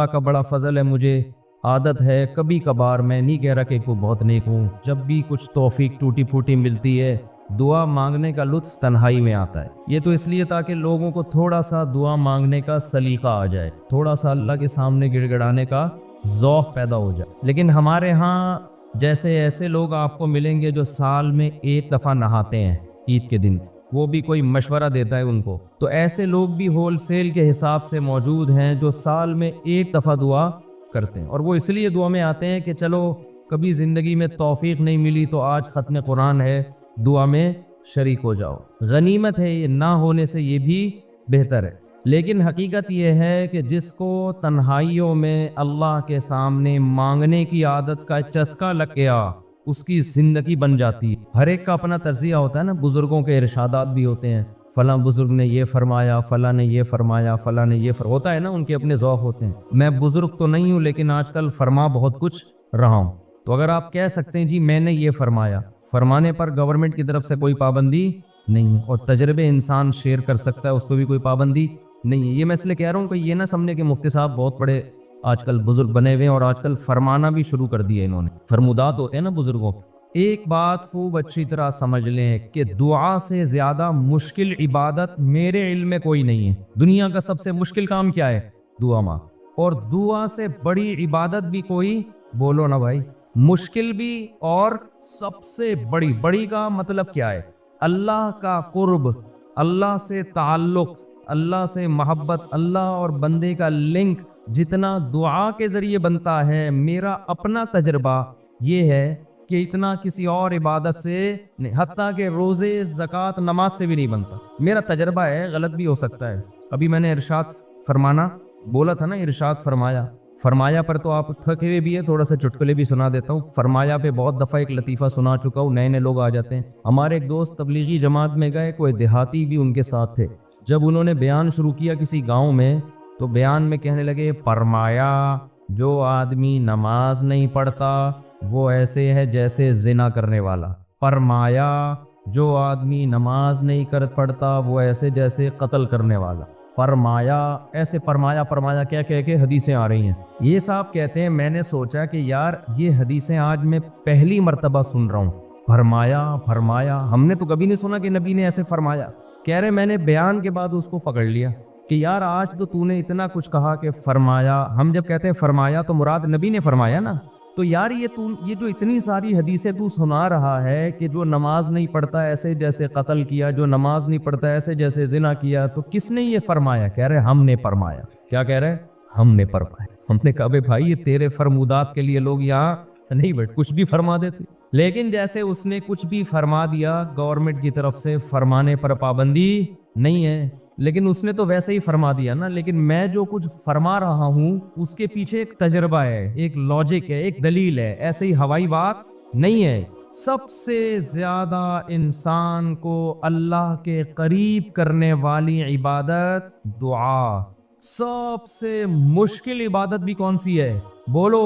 اللہ کا بڑا فضل ہے، مجھے عادت ہے کبھی کبھار، میں نہیں کہہ رہا کہ کوئی بہت نیک ہوں، جب بھی کچھ توفیق ٹوٹی پھوٹی ملتی ہے دعا مانگنے کا لطف تنہائی میں آتا ہے۔ یہ تو اس لیے تاکہ لوگوں کو تھوڑا سا دعا مانگنے کا سلیقہ آ جائے، تھوڑا سا اللہ کے سامنے گڑ گڑانے کا ذوق پیدا ہو جائے۔ لیکن ہمارے ہاں جیسے ایسے لوگ آپ کو ملیں گے جو سال میں ایک دفعہ نہاتے ہیں عید کے دن، وہ بھی کوئی مشورہ دیتا ہے ان کو، تو ایسے لوگ بھی ہول سیل کے حساب سے موجود ہیں جو سال میں ایک دفعہ دعا کرتے ہیں، اور وہ اس لیے دعا میں آتے ہیں کہ چلو کبھی زندگی میں توفیق نہیں ملی تو آج ختم قرآن ہے، دعا میں شریک ہو جاؤ۔ غنیمت ہے یہ، نہ ہونے سے یہ بھی بہتر ہے۔ لیکن حقیقت یہ ہے کہ جس کو تنہائیوں میں اللہ کے سامنے مانگنے کی عادت کا چسکا لگ گیا، اس کی زندگی بن جاتی ہے۔ ہر ایک کا اپنا تجزیہ ہوتا ہے نا، بزرگوں کے ارشادات بھی ہوتے ہیں، فلاں بزرگ نے یہ فرمایا، فلاں نے یہ فرمایا، فلاں نے یہ ہوتا ہے نا، ان کے اپنے ذوق ہوتے ہیں۔ میں بزرگ تو نہیں ہوں لیکن آج کل فرما بہت کچھ رہا ہوں، تو اگر آپ کہہ سکتے ہیں جی میں نے یہ فرمایا، فرمانے پر گورنمنٹ کی طرف سے کوئی پابندی نہیں ہے، اور تجربے انسان شیئر کر سکتا ہے، اس کو بھی کوئی پابندی نہیں ہے۔ یہ میں اس لیے کہہ رہا ہوں کہ یہ نہ سمجھے کہ مفتی صاحب بہت بڑے آج کل بزرگ بنے ہوئے ہیں اور آج کل فرمانا بھی شروع کر دیا انہوں نے، فرمودات ہوتے ہیں نا بزرگوں کے۔ ایک بات خوب اچھی طرح سمجھ لیں کہ دعا سے زیادہ مشکل عبادت میرے علم میں کوئی نہیں ہے۔ دنیا کا سب سے مشکل کام کیا ہے؟ دعا مانگ، اور دعا سے بڑی عبادت بھی کوئی، بولو نا بھائی، مشکل بھی اور سب سے بڑی کا مطلب کیا ہے؟ اللہ کا قرب، اللہ سے تعلق، اللہ سے محبت، اللہ اور بندے کا لنک جتنا دعا کے ذریعے بنتا ہے، میرا اپنا تجربہ یہ ہے کہ اتنا کسی اور عبادت سے نہیں، حتیٰ کہ روزے، زکوٰۃ، نماز سے بھی نہیں بنتا۔ میرا تجربہ ہے، غلط بھی ہو سکتا ہے۔ ابھی میں نے ارشاد فرمانا بولا تھا نا، ارشاد فرمایا پر تو آپ تھکے ہوئے بھی ہے، تھوڑا سا چٹکلے بھی سنا دیتا ہوں۔ فرمایا پہ بہت دفعہ ایک لطیفہ سنا چکا ہوں، نئے لوگ آ جاتے ہیں۔ ہمارے ایک دوست تبلیغی جماعت میں گئے، کوئی دیہاتی بھی ان کے ساتھ تھے۔ جب انہوں نے بیان شروع کیا کسی گاؤں میں، تو بیان میں کہنے لگے، فرمایا جو آدمی نماز نہیں پڑھتا وہ ایسے ہے جیسے زنا کرنے والا، فرمایا جو آدمی نماز نہیں پڑھتا وہ ایسے جیسے قتل کرنے والا، فرمایا ایسے فرمایا کیا کہہ کے حدیثیں آ رہی ہیں۔ یہ صاحب کہتے ہیں میں نے سوچا کہ یار یہ حدیثیں آج میں پہلی مرتبہ سن رہا ہوں، فرمایا ہم نے تو کبھی نہیں سنا کہ نبی نے ایسے فرمایا۔ کہہ رہے میں نے بیان کے بعد اس کو پکڑ لیا کہ یار آج تو نے اتنا کچھ کہا کہ فرمایا، ہم جب کہتے ہیں فرمایا تو مراد نبی نے فرمایا نا، تو یار یہ جو اتنی ساری حدیثیں تو سنا رہا ہے کہ جو نماز نہیں پڑھتا ایسے جیسے قتل کیا، جو نماز نہیں پڑھتا ایسے جیسے زنا کیا، تو کس نے یہ فرمایا؟ کہہ رہے ہم نے فرمایا۔ کیا کہہ رہے؟ ہم نے فرمایا۔ ہم نے کہا بے بھائی یہ تیرے فرمودات کے لیے لوگ یہاں نہیں بیٹھ، کچھ بھی فرما دیتے، لیکن جیسے اس نے کچھ بھی فرما دیا، گورنمنٹ کی طرف سے فرمانے پر پابندی نہیں ہے، لیکن اس نے تو ویسے ہی فرما دیا نا۔ لیکن میں جو کچھ فرما رہا ہوں اس کے پیچھے ایک تجربہ ہے، ایک لاجک ہے، ایک دلیل ہے، ایسے ہی ہوائی بات نہیں ہے۔ سب سے زیادہ انسان کو اللہ کے قریب کرنے والی عبادت دعا، سب سے مشکل عبادت بھی کون سی ہے؟ بولو،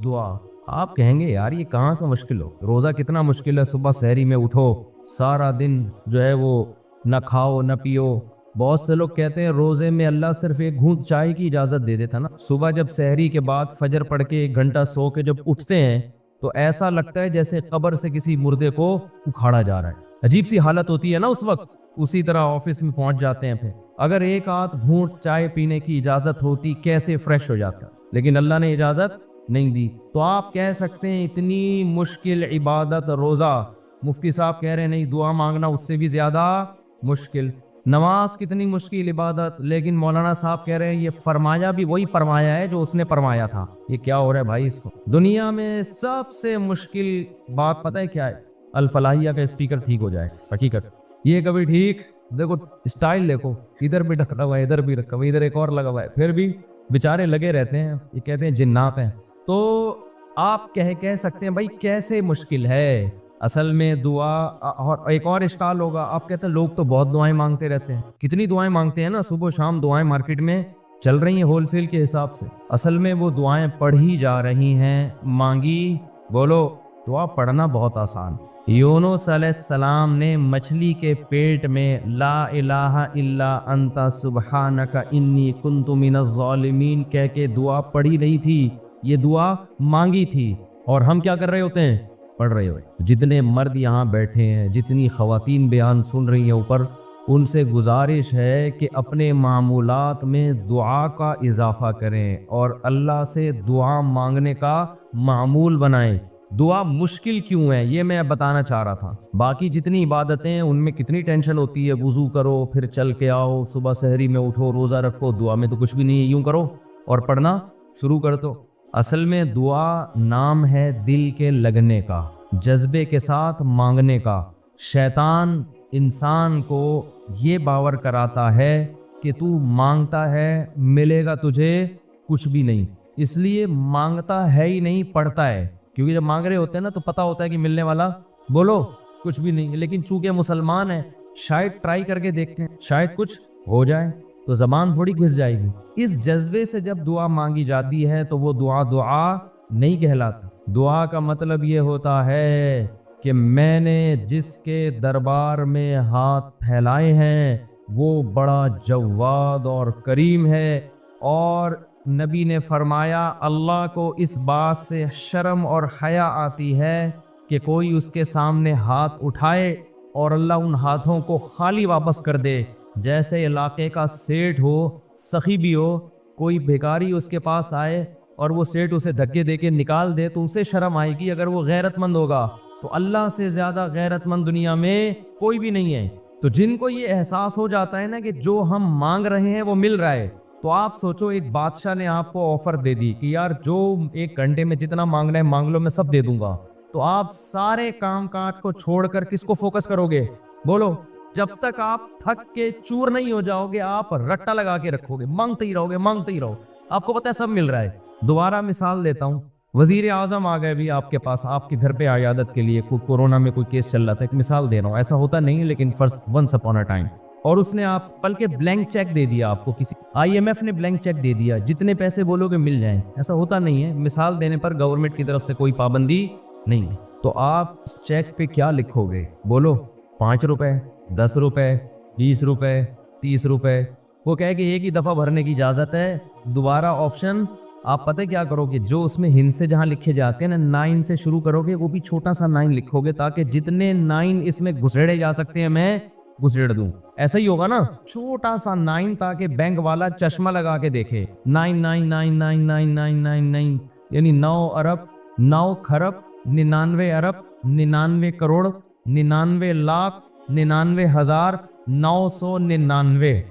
دعا۔ آپ کہیں گے یار یہ کہاں سے مشکل ہو، روزہ کتنا مشکل ہے، صبح سحری میں اٹھو، سارا دن جو ہے وہ نہ کھاؤ نہ پیو۔ بہت سے لوگ کہتے ہیں روزے میں اللہ صرف ایک گھونٹ چائے کی اجازت دے دیتا نا۔ صبح جب سحری کے بعد فجر پڑھ کے 1 گھنٹہ سو کے جب اٹھتے ہیں تو ایسا لگتا ہے جیسے قبر سے کسی مردے کو اکھاڑا جا رہا ہے، عجیب سی حالت ہوتی ہے نا اس وقت۔ اسی طرح آفس میں پہنچ جاتے ہیں، پھر اگر ایک آدھ گھونٹ چائے پینے کی اجازت ہوتی کیسے فریش ہو جاتا، لیکن اللہ نے اجازت نہیں دی۔ تو آپ کہہ سکتے ہیں اتنی مشکل عبادت روزہ، مفتی صاحب کہہ رہے ہیں نہیں دعا مانگنا اس سے بھی زیادہ مشکل۔ نماز کتنی مشکل عبادت، لیکن مولانا صاحب کہہ رہے ہیں یہ فرمایا بھی وہی فرمایا ہے جو اس نے فرمایا تھا۔ یہ کیا ہو رہا ہے بھائی اس کو؟ دنیا میں سب سے مشکل بات پتہ ہے کیا ہے؟ الفلاحیہ کا اسپیکر ٹھیک ہو جائے، حقیقت یہ کبھی ٹھیک، دیکھو اسٹائل دیکھو، ادھر بھی ڈھکا ہوا ہے، ادھر بھی رکھا ہوا ہے، ادھر ایک اور لگا ہوا ہے، پھر بھی بیچارے لگے رہتے ہیں، یہ کہتے ہیں جنات ہیں۔ تو آپ کہہ سکتے ہیں بھائی کیسے مشکل ہے؟ اصل میں دعا، اور ایک اور اشکال ہوگا، آپ کہتے ہیں لوگ تو بہت دعائیں مانگتے رہتے ہیں، کتنی دعائیں مانگتے ہیں نا، صبح و شام دعائیں مارکیٹ میں چل رہی ہیں ہول سیل کے حساب سے۔ اصل میں وہ دعائیں پڑھی جا رہی ہیں، مانگی، بولو، دعا پڑھنا بہت آسان، یونس علیہ السلام نے مچھلی کے پیٹ میں لا الہ الا انت سبحانک انی کنت من الظالمین کہہ کے دعا پڑھی نہیں تھی، یہ دعا مانگی تھی، اور ہم کیا کر رہے ہوتے ہیں؟ پڑھ رہے ہوئے۔ جتنے مرد یہاں بیٹھے ہیں، جتنی خواتین بیان سن رہی ہیں اوپر، ان سے گزارش ہے کہ اپنے معمولات میں دعا کا اضافہ کریں اور اللہ سے دعا مانگنے کا معمول بنائیں۔ دعا مشکل کیوں ہے یہ میں بتانا چاہ رہا تھا۔ باقی جتنی عبادتیں ہیں ان میں کتنی ٹینشن ہوتی ہے، وضو کرو، پھر چل کے آؤ، صبح سحری میں اٹھو، روزہ رکھو، دعا میں تو کچھ بھی نہیں ہے، یوں کرو اور پڑھنا شروع کر دو۔ اصل میں دعا نام ہے دل کے لگنے کا، جذبے کے ساتھ مانگنے کا۔ شیطان انسان کو یہ باور کراتا ہے کہ تو مانگتا ہے ملے گا تجھے کچھ بھی نہیں، اس لیے مانگتا ہے ہی نہیں، پڑھتا ہے، کیونکہ جب مانگ رہے ہوتے ہیں نا تو پتہ ہوتا ہے کہ ملنے والا بولو کچھ بھی نہیں، لیکن چونکہ مسلمان ہیں شاید ٹرائی کر کے دیکھتے ہیں، شاید کچھ ہو جائے، تو زبان تھوڑی گھس جائے گی۔ اس جذبے سے جب دعا مانگی جاتی ہے تو وہ دعا نہیں کہلاتا۔ دعا کا مطلب یہ ہوتا ہے کہ میں نے جس کے دربار میں ہاتھ پھیلائے ہیں وہ بڑا جواد اور کریم ہے، اور نبی نے فرمایا اللہ کو اس بات سے شرم اور حیا آتی ہے کہ کوئی اس کے سامنے ہاتھ اٹھائے اور اللہ ان ہاتھوں کو خالی واپس کر دے۔ جیسے علاقے کا سیٹھ ہو، سخی بھی ہو، کوئی بھیکاری اس کے پاس آئے اور وہ سیٹھ اسے دھکے دے کے نکال دے تو اسے شرم آئے گی اگر وہ غیرت مند ہوگا، تو اللہ سے زیادہ غیرت مند دنیا میں کوئی بھی نہیں ہے۔ تو جن کو یہ احساس ہو جاتا ہے نا کہ جو ہم مانگ رہے ہیں وہ مل رہا ہے، تو آپ سوچو ایک بادشاہ نے آپ کو آفر دے دی کہ یار جو 1 گھنٹے میں جتنا مانگنا ہے مانگ لو، میں سب دے دوں گا، تو آپ سارے کام کاج کو چھوڑ کر کس کو فوکس کرو گے؟ بولو۔ جب تک آپ تھک کے چور نہیں ہو جاؤ گے آپ رٹا لگا کے رکھو گے، مانگتے ہی رہو گے، مانگتے ہی رہو۔ آپ کو پتہ ہے سب مل رہا ہے۔ دوبارہ مثال دیتا ہوں، وزیر اعظم آ گئے بھی آپ کے پاس، آپ کے گھر پہ عیادت کے لیے، کوئی کورونا میں کوئی کیس چل رہا تھا، ایک مثال دے رہا ہوں، ایسا ہوتا نہیں لیکن فرض ونس اپون اے ٹائم، اور اس نے آپ بلکہ بلینک چیک دے دیا آپ کو، کسی IMF نے بلینک چیک دے دیا، جتنے پیسے بولو گے مل جائیں، ایسا ہوتا نہیں ہے۔ مثال دینے پر گورنمنٹ کی طرف سے کوئی پابندی نہیں ہے، تو آپ اس چیک پہ کیا لکھو گے؟ بولو۔ 5 روپے، 10 روپے، 20 روپے، 30 روپے، وہ کہے کہ ایک ہی دفعہ بھرنے کی اجازت ہے۔ دوبارہ آپشن آپ پتہ کیا کرو گے؟ جو اس میں ہند سے جہاں لکھے جاتے ہیں نا، 9 سے شروع کرو گے، وہ بھی چھوٹا سا 9 لکھو گے تاکہ جتنے 9 اس میں گھسیڑے جا سکتے ہیں میں گھسیڑ دوں۔ ایسا ہی ہوگا نا، چھوٹا سا 9 تاکہ بینک والا چشمہ لگا کے دیکھے 9999999، یعنی 9 ارب 9 کھرب 99 ارب 99 کروڑ 99 لاکھ 99,999۔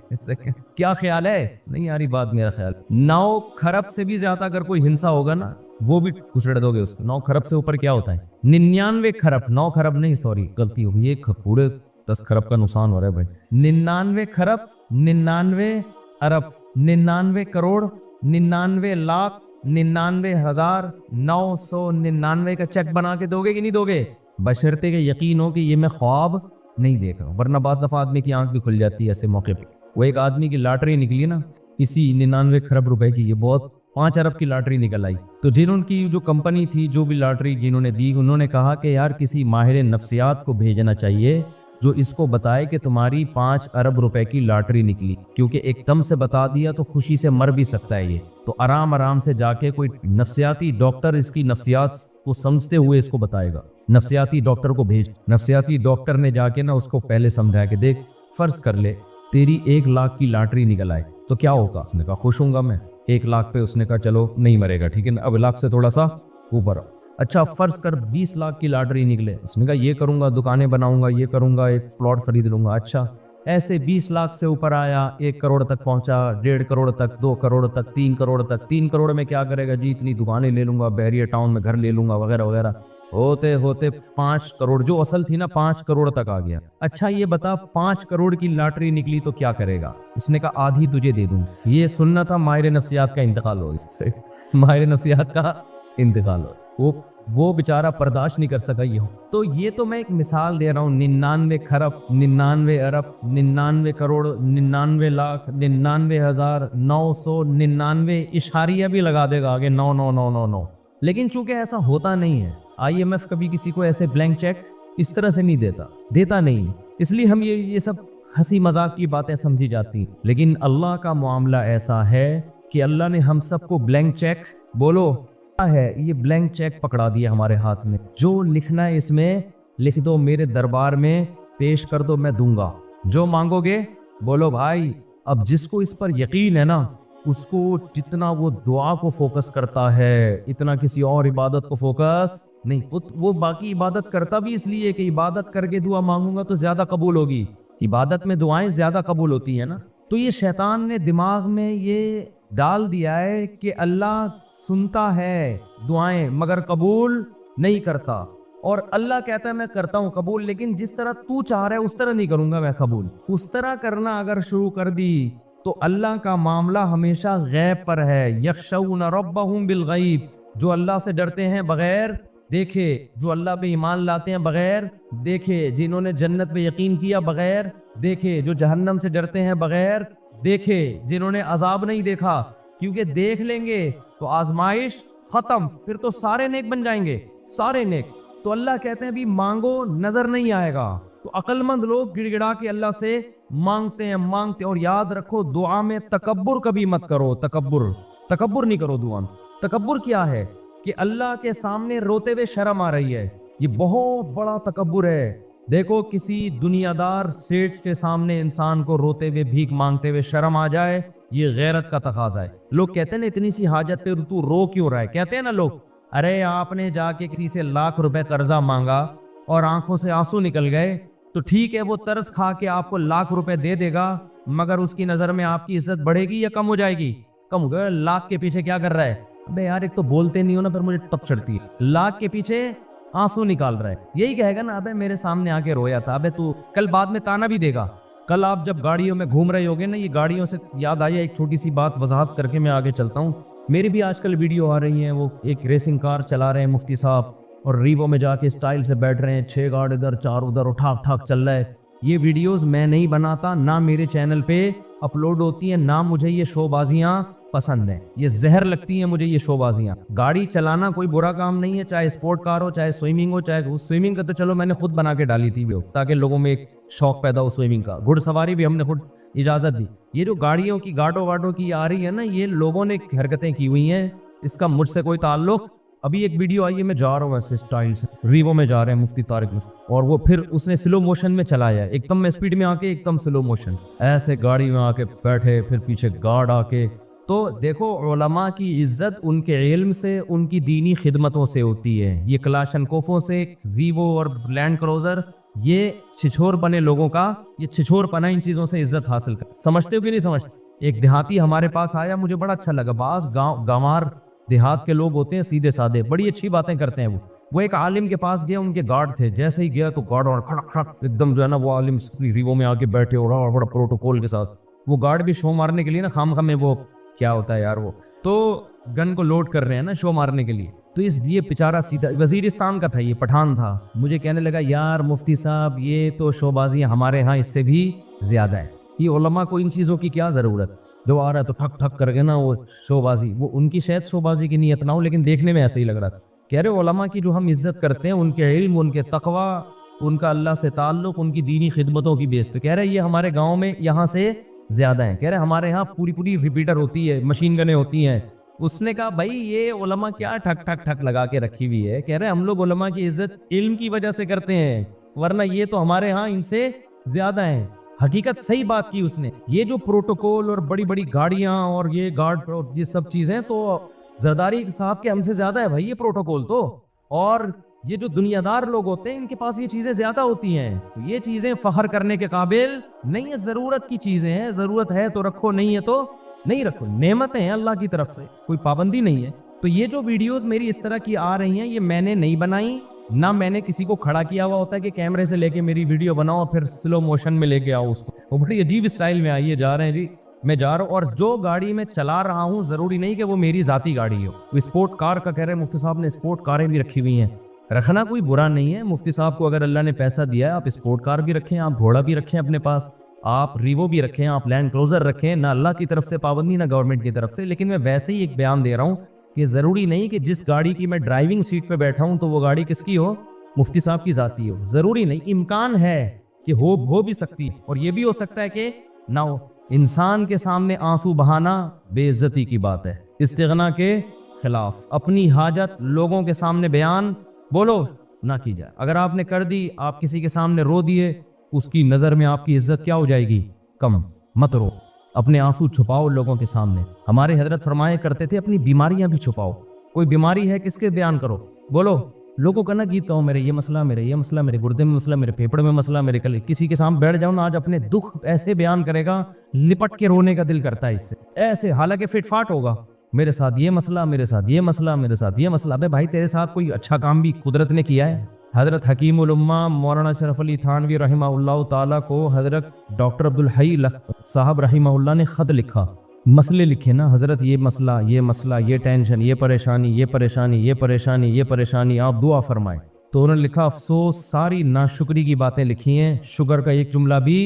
کیا خیال ہے؟ نہیں آ رہی بات میرا خیال۔ 9 کھرب سے بھی زیادہ اگر کوئی ہنسا ہوگا نا وہ بھی گھسڑ دو گے اس کو۔ 9 کھرب سے اوپر کیا ہوتا ہے؟ 99 کھرب، 9 کھرب نہیں، سوری غلطی ہو گئی، یہ پورے 10 کھرب کا نقصان ہو رہا ہے بھائی۔ 99 کھرب 99 ارب 99 کروڑ 99 لاکھ 99,999 کا چیک بنا کے دو گے کہ نہیں دو گے؟ بشرطے کہ یقین ہو کہ یہ میں خواب نہیں دیکھ رہا ہوں، ورنہ بعض دفعہ آدمی کی آنکھ بھی کھل جاتی ہے ایسے موقع پہ۔ وہ ایک آدمی کی لاٹری نکلی نا اسی 99 کھرب روپے کی، یہ بہت 5 ارب کی لاٹری نکل آئی، تو جنہوں کی جو کمپنی تھی جو بھی لاٹری جنہوں نے دی، انہوں نے کہا کہ یار کسی ماہر نفسیات کو بھیجنا چاہیے جو اس کو بتائے کہ تمہاری 5 ارب روپے کی لاٹری نکلی، کیونکہ ایک دم سے بتا دیا تو خوشی سے مر بھی سکتا ہے یہ، تو آرام آرام سے جا کے کوئی نفسیاتی ڈاکٹر اس کی نفسیات کو سمجھتے ہوئے اس کو بتائے گا۔ نفسیاتی ڈاکٹر کو بھیج، نفسیاتی ڈاکٹر نے جا کے نا اس کو پہلے سمجھایا کہ دیکھ فرض کر لے تیری 1 لاکھ کی لاٹری نکل آئے تو کیا ہوگا؟ اس نے کہا خوش ہوں گا میں۔ 1 لاکھ پہ اس نے کہا چلو نہیں مرے گا، ٹھیک ہے نا، اب 1 لاکھ سے تھوڑا سا اوپر آؤ۔ اچھا فرض کر 20 لاکھ کی لاٹری نکلے، اس نے کہا یہ کروں گا، دکانیں بناؤں گا، یہ کروں گا، ایک پلاٹ خرید لوں گا۔ اچھا ایسے 20 لاکھ سے اوپر آیا، 1 کروڑ تک پہنچا، 1.5 کروڑ تک، 2 کروڑ تک، 3 کروڑ تک۔ 3 کروڑ میں کیا کرے گا جی؟ اتنی دکانیں لے لوں گا، بحریہ ٹاؤن میں گھر لے لوں گا وغیرہ وغیرہ۔ ہوتے ہوتے 5 کروڑ، جو اصل تھی نا 5 کروڑ تک آ گیا۔ اچھا یہ بتا 5 کروڑ کی لاٹری نکلی تو کیا کرے گا؟ اس نے کہا آدھی تجھے دے دوں۔ یہ سننا تھا ماہر نفسیات کا انتقال ہو گیا، ماہر نفسیات کا انتقال ہو، وہ بیچارہ برداشت نہیں کر سکا یہ۔ تو یہ تو میں ایک مثال دے رہا ہوں، 99 کھرب 99 ارب 99 کروڑ 99 لاکھ 99,999 اشاریہ بھی لگا دے گا آگے 9999، لیکن چونکہ ایسا ہوتا نہیں ہے۔ IMF کبھی کسی کو ایسے بلینک چیک اس طرح سے نہیں دیتا نہیں. اس لیے ہم یہ سب ہنسی مذاق کی باتیں سمجھی جاتی، لیکن اللہ کا معاملہ ایسا ہے کہ اللہ نے ہم سب کو بلینک چیک بولو ہے، یہ بلینک چیک پکڑا دیا ہمارے ہاتھ میں. جو لکھنا ہے اس میں لکھ دو، میرے دربار میں پیش کر دو، میں دوں گا. جو مانگو گے بولو بھائی. اب جس کو اس پر یقین ہے نا، اس کو جتنا وہ دعا کو فوکس کرتا ہے اتنا کسی اور عبادت کو فوکس نہیں. وہ باقی عبادت کرتا بھی اس لیے کہ عبادت کر کے دعا مانگوں گا تو زیادہ قبول ہوگی. عبادت میں دعائیں زیادہ قبول ہوتی ہیں نا. تو یہ شیطان نے دماغ میں یہ ڈال دیا ہے کہ اللہ سنتا ہے دعائیں مگر قبول نہیں کرتا، اور اللہ کہتا ہے میں کرتا ہوں قبول، لیکن جس طرح تو چاہ رہا ہے اس طرح نہیں کروں گا میں قبول. اس طرح کرنا اگر شروع کر دی تو اللہ کا معاملہ ہمیشہ غیب پر ہے. یخشون ربہم بالغیب، جو اللہ سے ڈرتے ہیں بغیر دیکھے، جو اللہ پہ ایمان لاتے ہیں بغیر دیکھے، جنہوں نے جنت پہ یقین کیا بغیر دیکھے، جو جہنم سے ڈرتے ہیں بغیر دیکھے، جنہوں نے عذاب نہیں دیکھا. کیونکہ دیکھ لیں گے تو آزمائش ختم، پھر تو سارے نیک بن جائیں گے، سارے نیک. تو اللہ کہتے ہیں بھی مانگو نظر نہیں آئے گا. تو عقل مند لوگ گڑ گڑا کے اللہ سے مانگتے ہیں. اور یاد رکھو دعا میں تکبر کبھی مت کرو. تکبر نہیں کرو دعا میں. تکبر کیا ہے کہ اللہ کے سامنے روتے ہوئے شرم آ رہی ہے، یہ بہت بڑا تکبر ہے. دیکھو کسی دنیا دار سیٹھ کے سامنے انسان کو روتے ہوئے بھیک مانگتے ہوئے شرم آ جائے، یہ غیرت کا تقاضا ہے. لوگ کہتے ہیں نا اتنی سی حاجت پہ تو رو کیوں رہا ہے. کہتے ہیں نا لوگ، ارے آپ نے جا کے کسی سے ₹1,00,000 قرضہ مانگا اور آنکھوں سے آنسو نکل گئے تو ٹھیک ہے وہ ترس کھا کے آپ کو ₹1,00,000 دے دے گا، مگر اس کی نظر میں آپ کی عزت بڑھے گی یا کم ہو جائے گی؟ کم ہو گیا. لاکھ کے پیچھے کیا کر رہا ہے؟ ابے یار ایک تو بولتے نہیں ہو نا، پھر مجھے تپ چڑھتی ہے. لاکھ کے پیچھے آنسو نکال رہا ہے. یہی کہے گا نا ابے میرے سامنے آ کے رویا تھا. ابے تو کل بعد میں تانا بھی دے گا. کل آپ جب گاڑیوں میں گھوم رہے ہوگے نا، یہ گاڑیوں سے یاد آیا ایک چھوٹی سی بات وضاحت کر کے میں آگے چلتا ہوں. میری بھی آج کل ویڈیو آ رہی ہیں، وہ ایک ریسنگ کار چلا رہے ہیں مفتی صاحب اور ریوو میں جا کے سٹائل سے بیٹھ رہے ہیں، 6 گارڈ ادھر 4 ادھر، اٹھاک ٹھاک چل رہا ہے. یہ ویڈیوز میں نہیں بناتا، نہ میرے چینل پہ اپلوڈ ہوتی ہیں، نہ مجھے یہ شو بازیاں پسند ہیں. یہ زہر لگتی ہیں مجھے یہ شو بازیاں. گاڑی چلانا کوئی برا کام نہیں ہے، چاہے اسپورٹ کار ہو، چاہے سوئمنگ ہو. چاہے سوئمنگ کا تو چلو میں نے خود بنا کے ڈالی تھی تاکہ لوگوں میں ایک شوق پیدا ہو سوئمنگ کا. گھڑ سواری بھی ہم نے خود اجازت دی. یہ جو گاڑیوں کی گاڑوں واڈوں کی آ رہی ہے نا، یہ لوگوں نے حرکتیں کی ہوئی ہیں، اس کا مجھ سے کوئی تعلق. ابھی ایک ویڈیو آئی ہے، میں جا رہا ہوں ایسے سٹائل سے، ریوو میں جا رہے ہیں مفتی طارق مفتی، اور وہ پھر اس نے سلو موشن میں چلایا ہے، ایک دم میں اسپیڈ میں آ کے ایک دم سلو موشن، ایسے گاڑی میں آ کے بیٹھے، پھر پیچھے گارڈ آ کے. تو دیکھو علماء کی عزت ان کے علم سے، ان کی دینی خدمتوں سے ہوتی ہے. یہ کلاشنکوفوں سے، ریوو اور لینڈ کروزر، یہ چھچور پنے لوگوں کا، یہ چھچور پنا ان چیزوں سے عزت حاصل کر. سمجھتے ہو کہ نہیں سمجھتے؟ ایک دیہاتی ہمارے پاس آیا، مجھے بڑا اچھا لگا. بعض گاوار دیہات کے لوگ ہوتے ہیں سیدھے سادے، بڑی اچھی باتیں کرتے ہیں. وہ ایک عالم کے پاس گیا، ان کے گارڈ تھے، جیسے ہی گیا تو گارڈ اور کھڑک کھڑک ایک دم جو ہے نا، وہ عالم ریوو میں آ کے بیٹھے اور بڑا پروٹوکول کے ساتھ. وہ گارڈ بھی شو مارنے کے لیے نا، خام میں وہ کیا ہوتا ہے یار، وہ تو گن کو لوڈ کر رہے ہیں نا شو مارنے کے لیے. تو یہ بیچارہ سیدھا وزیرستان کا تھا، یہ پٹھان تھا. مجھے کہنے لگا یار مفتی صاحب یہ تو شو بازیاں ہمارے ہاں اس سے بھی زیادہ ہے. یہ علماء کو ان چیزوں کی کیا ضرورت؟ جو آ رہا ہے تو ٹھک ٹھک کر کے نا وہ شو بازی، وہ ان کی شاید شو بازی کی نیت نہ ہو، لیکن دیکھنے میں ایسا ہی لگ رہا تھا. کہہ رہے علماء کی جو ہم عزت کرتے ہیں، ان کے علم، ان کے تقوی، ان کا اللہ سے تعلق، ان کی دینی خدمتوں کی بیس پہ، کہہ رہے یہ ہمارے گاؤں میں یہاں سے زیادہ ہیں. کہہ رہے ہمارے ہاں پوری ریپیٹر ہوتی ہے، مشین گنیں ہوتی ہیں. اس نے کہا بھائی یہ علماء کیا ٹھک ٹھک ٹھک لگا کے رکھی ہوئی ہے. کہہ رہے ہم لوگ علماء کی عزت علم کی وجہ سے کرتے ہیں، ورنہ یہ تو ہمارے ہاں ان سے زیادہ ہیں. حقیقت صحیح بات کی اس نے. یہ جو پروٹوکول اور بڑی بڑی گاڑیاں اور یہ گارڈ اور یہ سب چیزیں تو زرداری صاحب کے ہم سے زیادہ ہے بھائی یہ پروٹوکول تو. اور یہ جو دنیا دار لوگ ہوتے ہیں ان کے پاس یہ چیزیں زیادہ ہوتی ہیں. تو یہ چیزیں فخر کرنے کے قابل نہیں ہے، ضرورت کی چیزیں ہیں. ضرورت ہے تو رکھو، نہیں ہے تو نہیں رکھو. نعمتیں ہیں اللہ کی طرف سے، کوئی پابندی نہیں ہے. تو یہ جو ویڈیوز میری اس طرح کی آ رہی ہیں، یہ میں نے نہیں بنائی، نہ میں نے کسی کو کھڑا کیا ہوا ہوتا ہے کہ کیمرے سے لے کے میری ویڈیو بناؤ اور پھر سلو موشن میں لے کے آؤ اس کو. وہ بڑی عجیب اسٹائل میں آئیے جا رہے ہیں جی، میں جا رہا ہوں. اور جو گاڑی میں چلا رہا ہوں ضروری نہیں کہ وہ میری ذاتی گاڑی ہو. وہ اسپورٹ کار کا کہہ رہے ہیں مفتی صاحب نے، اسپورٹ کاریں بھی رکھی ہوئی ہیں. رکھنا کوئی برا نہیں ہے. مفتی صاحب کو اگر اللہ نے پیسہ دیا ہے، آپ اسپورٹ کار بھی رکھیں، آپ گھوڑا بھی رکھیں اپنے پاس، آپ ریوو بھی رکھیں، آپ لینڈ کروزر رکھیں. نہ اللہ کی طرف سے پابندی، نہ گورنمنٹ کی طرف سے. لیکن میں ویسے ہی ایک بیان دے رہا ہوں کہ ضروری نہیں کہ جس گاڑی کی میں ڈرائیونگ سیٹ پہ بیٹھا ہوں تو وہ گاڑی کس کی ہو، مفتی صاحب کی ذاتی ہو، ضروری نہیں، امکان ہے کہ ہو بھی سکتی ہے، اور یہ بھی ہو سکتا ہے کہ نہ ہو۔ انسان کے سامنے آنسو بہانا بے عزتی کی بات ہے، استغنا کے خلاف۔ اپنی حاجت لوگوں کے سامنے بیان بولو نہ کی جائے۔ اگر آپ نے کر دی، آپ کسی کے سامنے رو دیے، اس کی نظر میں آپ کی عزت کیا ہو جائے گی؟ کم۔ مت رو، اپنے آنسو چھپاؤ لوگوں کے سامنے۔ ہمارے حضرت فرمایا کرتے تھے اپنی بیماریاں بھی چھپاؤ۔ کوئی بیماری ہے، کس کے بیان کرو، بولو۔ لوگوں کا نہ گیت کہو میرے یہ مسئلہ، میرے یہ مسئلہ، میرے گردے میں مسئلہ، میرے پھیپڑے میں مسئلہ، میرے کل کسی کے سامنے بیٹھ جاؤ نا، آج اپنے دکھ ایسے بیان کرے گا لپٹ کے رونے کا دل کرتا ہے اس سے، ایسے، حالانکہ فٹ فاٹ ہوگا، میرے ساتھ یہ مسئلہ، میرے ساتھ یہ مسئلہ، میرے ساتھ یہ مسئلہ۔ ابے بھائی تیرے ساتھ کوئی اچھا کام بھی قدرت نے کیا ہے؟ حضرت حکیم الامہ مولانا شرف علی تھانوی رحمہ اللہ تعالیٰ کو حضرت ڈاکٹر عبدالحی صاحب رحمہ اللہ نے خط لکھا، مسئلے لکھے نا، حضرت یہ مسئلہ، یہ ٹینشن، یہ پریشانی، یہ پریشانی، یہ پریشانی، یہ پریشانی، آپ دعا فرمائیں۔ تو انہوں نے لکھا، افسوس ساری ناشکری کی باتیں لکھی ہیں، شکر کا ایک جملہ بھی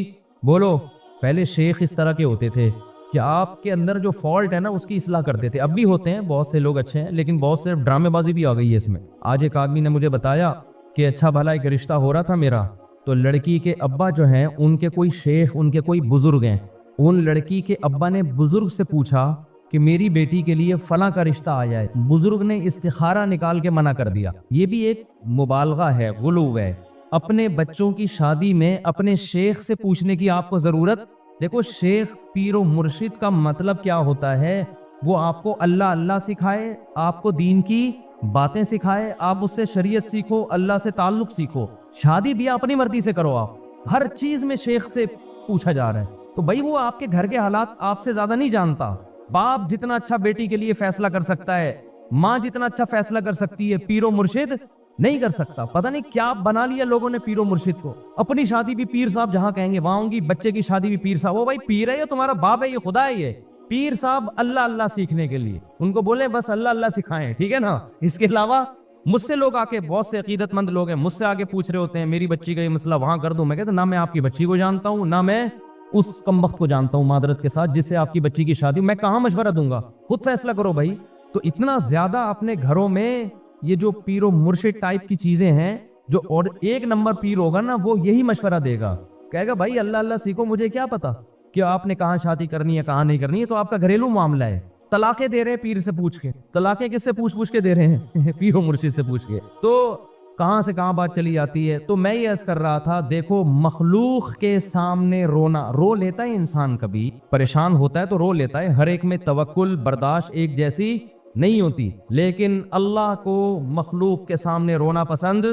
بولو۔ پہلے شیخ اس طرح کے ہوتے تھے کہ آپ کے اندر جو فالٹ ہے نا اس کی اصلاح کرتے تھے، اب بھی ہوتے ہیں، بہت سے لوگ اچھے ہیں، لیکن بہت سے ڈرامے بازی بھی آ گئی ہے اس میں۔ آج ایک آدمی نے مجھے بتایا کہ اچھا بھلا ایک رشتہ ہو رہا تھا میرا، تو لڑکی کے ابا جو ہیں ان کے کوئی شیخ، ان کے کوئی بزرگ ہیں، ان لڑکی کے ابا نے بزرگ سے پوچھا کہ میری بیٹی کے لیے فلاں کا رشتہ آ جائے، بزرگ نے استخارہ نکال کے منع کر دیا۔ یہ بھی ایک مبالغہ ہے، غلو ہے۔ اپنے بچوں کی شادی میں اپنے شیخ سے پوچھنے کی آپ کو ضرورت؟ دیکھو، شیخ پیر و مرشد کا مطلب کیا ہوتا ہے؟ وہ آپ کو اللہ سکھائے، آپ کو دین کی باتیں سکھائے، آپ اس سے شریعت سیکھو، اللہ سے تعلق سیکھو۔ شادی بھی اپنی مرضی سے کرو، آپ ہر چیز میں شیخ سے پوچھا جا رہا ہے، تو بھائی وہ آپ کے گھر کے حالات آپ سے زیادہ نہیں جانتا۔ باپ جتنا اچھا بیٹی کے لیے فیصلہ کر سکتا ہے، ماں جتنا اچھا فیصلہ کر سکتی ہے، پیر و مرشد نہیں کر سکتا۔ پتہ نہیں کیا بنا لیا لوگوں نے پیر و مرشد کو، اپنی شادی بھی پیر صاحب جہاں کہیں گے وہاں ہوں گی، بچے کی شادی بھی پیر صاحب۔ وہ بھائی پیر ہے یا تمہارا باپ ہے؟ یہ خدا ہے؟ یہ پیر صاحب اللہ سیکھنے کے لیے، ان کو بولیں بس اللہ سکھائیں، ٹھیک ہے نا؟ اس کے علاوہ مجھ سے لوگ آ کے، بہت سے عقیدت مند لوگ ہیں، مجھ سے آگے پوچھ رہے ہوتے ہیں میری بچی کا یہ مسئلہ وہاں کر دوں۔ میں کہتا نہ میں آپ کی بچی کو جانتا ہوں، نہ میں اس کمبخت کو جانتا ہوں معذرت کے ساتھ جس سے آپ کی بچی کی شادی، میں کہاں مشورہ دوں گا؟ خود فیصلہ کرو بھائی۔ تو اتنا زیادہ اپنے گھروں میں یہ جو پیر و مرشد ٹائپ کی چیزیں ہیں، جو اور ایک نمبر پیر ہوگا نا وہ یہی مشورہ دے گا، کہے گا بھائی اللہ سیکھو، مجھے کیا پتا کہ آپ نے کہاں شادی کرنی ہے کہاں نہیں کرنی ہے، تو آپ کا گھریلو معاملہ ہے۔ طلاقیں دے رہے ہیں پیر سے پوچھ کے، طلاقیں کس سے پوچھ کے دے رہے ہیں؟ پیر و مرشد سے پوچھ کے۔ تو کہاں سے کہاں بات چلی جاتی ہے۔ تو میں یہ عرض کر رہا تھا، دیکھو مخلوق کے سامنے رونا، رو لیتا ہے انسان، کبھی پریشان ہوتا ہے تو رو لیتا ہے، ہر ایک میں توکل برداشت ایک جیسی نہیں ہوتی، لیکن اللہ کو مخلوق کے سامنے رونا پسند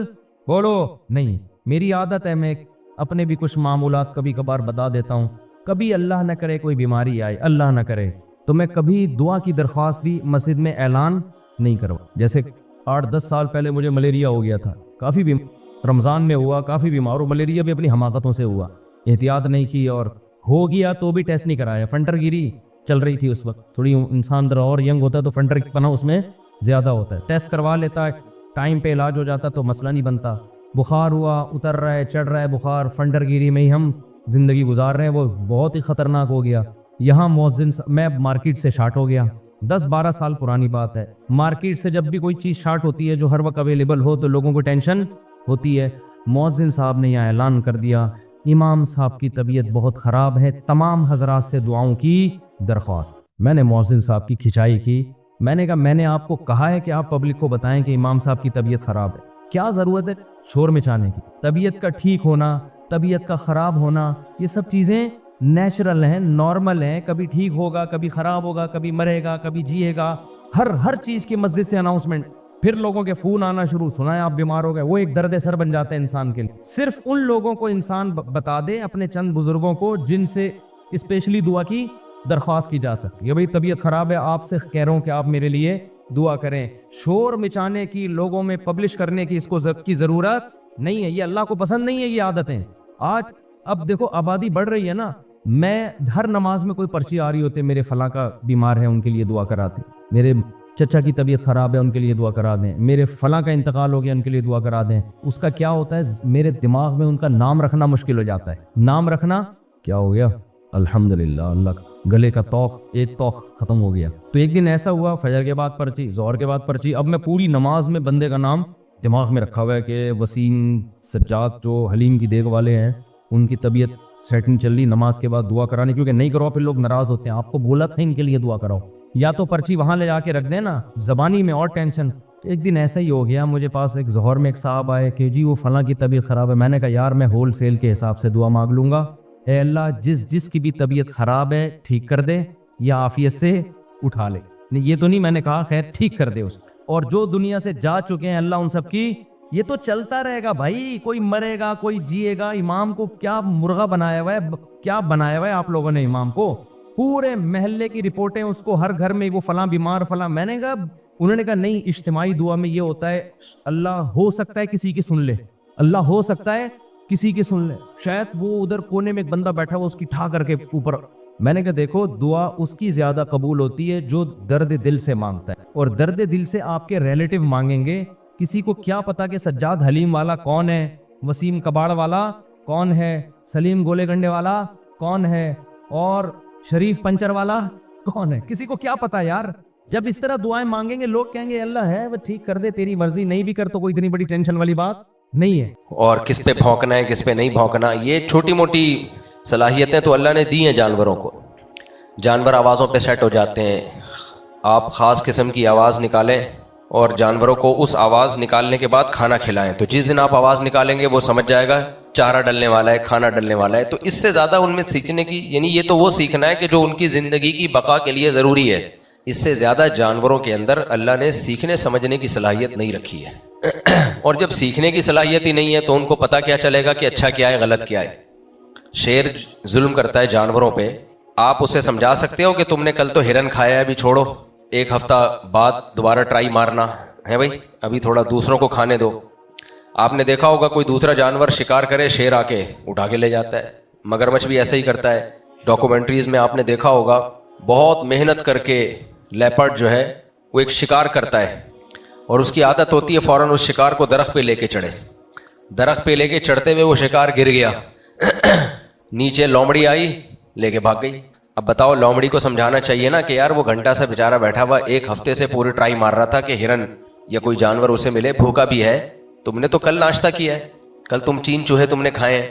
بولو نہیں۔ میری عادت ہے، میں اپنے بھی کچھ معمولات کبھی کبھار بتا دیتا ہوں۔ کبھی اللہ نہ کرے کوئی بیماری آئے، اللہ نہ کرے، تو میں کبھی دعا کی درخواست بھی مسجد میں اعلان نہیں کروا۔ جیسے 8-10 سال پہلے مجھے ملیریا ہو گیا تھا، کافی رمضان میں ہوا، کافی بیمار ہوں، ملیریا بھی اپنی حماقتوں سے ہوا، احتیاط نہیں کی، اور ہو گیا تو بھی ٹیسٹ نہیں کرایا۔ فنٹر گیری چل رہی تھی اس وقت، تھوڑی انسان ذرا اور ینگ ہوتا ہے تو فنٹر پنا اس میں زیادہ ہوتا ہے، ٹیسٹ کروا لیتا ہے، ٹائم پہ علاج ہو جاتا تو مسئلہ نہیں بنتا۔ بخار ہوا، اتر رہا ہے، چڑھ رہا ہے بخار، فنٹر گیری میں ہی ہم زندگی گزار رہے ہیں، وہ بہت ہی خطرناک ہو گیا۔ یہاں مؤذن، میں مارکیٹ سے شارٹ ہو گیا، 10-12 سال پرانی بات ہے۔ مارکیٹ سے جب بھی کوئی چیز شارٹ ہوتی ہے جو ہر وقت اویلیبل ہو تو لوگوں کو ٹینشن ہوتی ہے۔ مؤذن صاحب نے یہاں اعلان کر دیا، امام صاحب کی طبیعت بہت خراب ہے، تمام حضرات سے دعاؤں کی درخواست۔ میں نے مؤذن صاحب کی کھچائی کی، میں نے کہا میں نے آپ کو کہا ہے کہ آپ پبلک کو بتائیں کہ امام صاحب کی طبیعت خراب ہے، کیا ضرورت ہے شور مچانے کی؟ طبیعت کا ٹھیک ہونا، طبیعت کا خراب ہونا، یہ سب چیزیں نیچرل ہیں، نارمل ہیں، کبھی ٹھیک ہوگا، کبھی خراب ہوگا، کبھی مرے گا، کبھی جیے گا، ہر چیز کی مسجد سے اناؤنسمنٹ، پھر لوگوں کے فون آنا شروع، سنا ہے آپ بیمار ہو گئے، وہ ایک درد سر بن جاتا ہے انسان کے لیے۔ صرف ان لوگوں کو انسان بتا دے، اپنے چند بزرگوں کو جن سے اسپیشلی دعا کی درخواست کی جا سکتی ہے، بھئی طبیعت خراب ہے، آپ سے کہہ رہا ہوں کہ آپ میرے لیے دعا کریں۔ شور مچانے کی، لوگوں میں پبلش کرنے کی اس کو کی ضرورت نہیں ہے، یہ اللہ کو پسند نہیں ہے یہ عادتیں۔ آج اب دیکھو آبادی بڑھ رہی ہے نا، میں ہر نماز میں کوئی پرچی آ رہی ہوتے، میرے فلاں کا بیمار ہے ان کے لیے دعا کراتے، میرے چچا کی طبیعت خراب ہے ان کے لیے دعا کرا دیں، میرے فلاں کا انتقال ہو گیا ان کے لیے دعا کرا دیں۔ اس کا کیا ہوتا ہے، میرے دماغ میں ان کا نام رکھنا مشکل ہو جاتا ہے، نام رکھنا کیا ہو گیا، الحمدللہ، اللہ کا گلے کا توق، ایک توق ختم ہو گیا۔ تو ایک دن ایسا ہوا، فجر کے بعد پرچی، ظہر کے بعد پرچی، اب میں پوری نماز میں بندے کا نام دماغ میں رکھا ہوا ہے کہ وسیم سجاد جو حلیم کی دیکھ والے ہیں ان کی طبیعت سیٹنگ چل رہی، نماز کے بعد دعا کرانے، کیونکہ نہیں کرو پھر لوگ ناراض ہوتے ہیں. آپ کو بولا تھا ان کے لیے دعا کراؤ، یا تو پرچی وہاں لے جا کے رکھ دیں نا، زبانی میں اور ٹینشن. ایک دن ایسا ہی ہو گیا، مجھے پاس ایک ظہر میں ایک صاحب آئے کہ جی وہ فلاں کی طبیعت خراب ہے. میں نے کہا یار میں ہول سیل کے حساب سے دعا مانگ لوں گا، اے اللہ جس کی بھی طبیعت خراب ہے ٹھیک کر دے یا عافیت سے اٹھا لے. یہ تو نہیں میں نے کہا خیر ٹھیک کر دے اس کو. اور جو دنیا سے جا چکے ہیں اللہ ان سب کی، یہ تو چلتا رہے گا بھائی، کوئی مرے گا کوئی جیے گا. امام کو کیا مرغا بنایا ہوا ہے، کیا بنایا ہوا ہے آپ لوگوں نے امام کو؟ پورے محلے کی رپورٹیں اس کو، ہر گھر میں وہ فلاں بیمار فلاں. میں نے کہا، انہوں نے کہا نہیں، اجتماعی دعا میں یہ ہوتا ہے اللہ ہو سکتا ہے کسی کی سن لے، اللہ ہو سکتا ہے کسی کی سن لے. شاید وہ ادھر کونے میں ایک بندہ بیٹھا ہوا اس کی ٹھا کر کے اوپر. میں نے کہا دیکھو دعا اس کی زیادہ قبول ہوتی ہے جو درد دل سے مانگتا ہے، اور درد دل سے آپ کے ریلیٹو مانگیں گے. کسی کو کیا پتا کہ سجاد حلیم والا کون ہے، وسیم کباڑ والا کون ہے، سلیم گولے گنڈے والا کون ہے، اور شریف پنچر والا کون ہے؟ کسی کو کیا پتا یار. جب اس طرح دعائیں مانگیں گے لوگ کہیں گے اللہ ہے وہ ٹھیک کر دے، تیری مرضی، نہیں بھی کر تو کوئی اتنی بڑی ٹینشن والی بات نہیں ہے. اور کس پہ بھونکنا ہے کس پہ نہیں بھونکنا، یہ چھوٹی موٹی صلاحیتیں تو اللہ نے دی ہیں جانوروں کو. جانور آوازوں پہ سیٹ ہو جاتے ہیں. آپ خاص قسم کی آواز نکالیں اور جانوروں کو اس آواز نکالنے کے بعد کھانا کھلائیں، تو جس دن آپ آواز نکالیں گے وہ سمجھ جائے گا چارہ ڈلنے والا ہے، کھانا ڈلنے والا ہے. تو اس سے زیادہ ان میں سیکھنے کی، یعنی یہ تو وہ سیکھنا ہے کہ جو ان کی زندگی کی بقا کے لیے ضروری ہے. اس سے زیادہ جانوروں کے اندر اللہ نے سیکھنے سمجھنے کی صلاحیت نہیں رکھی ہے. اور جب سیکھنے کی صلاحیت ہی نہیں ہے تو ان کو پتہ کیا چلے گا کہ اچھا کیا ہے غلط کیا ہے. شیر ظلم کرتا ہے جانوروں پہ، آپ اسے سمجھا سکتے ہو کہ تم نے کل تو ہرن کھایا ہے، ابھی چھوڑو، ایک ہفتہ بعد دوبارہ ٹرائی مارنا ہے بھائی، ابھی تھوڑا دوسروں کو کھانے دو. آپ نے دیکھا ہوگا کوئی دوسرا جانور شکار کرے، شیر آ کے اٹھا کے لے جاتا ہے. مگرمچھ بھی ایسا ہی کرتا ہے. ڈاکومنٹریز میں آپ نے دیکھا ہوگا بہت محنت کر کے لیپرڈ جو ہے وہ ایک شکار کرتا ہے، اور اس کی عادت ہوتی ہے فوراً اس شکار کو درخت پہ لے کے چڑھے. درخت پہ لے کے چڑھتے ہوئے وہ شکار گر گیا، نیچے لومڑی آئی لے کے بھاگ گئی. اب بتاؤ لومڑی کو سمجھانا چاہیے نا کہ یار وہ گھنٹہ سے بیچارہ بیٹھا ہوا ایک ہفتے سے پوری ٹرائی مار رہا تھا کہ ہرن یا کوئی جانور اسے ملے، بھوکا بھی ہے، تم نے تو کل ناشتہ کیا ہے، کل تم 3 چوہے تم نے کھائے ہیں،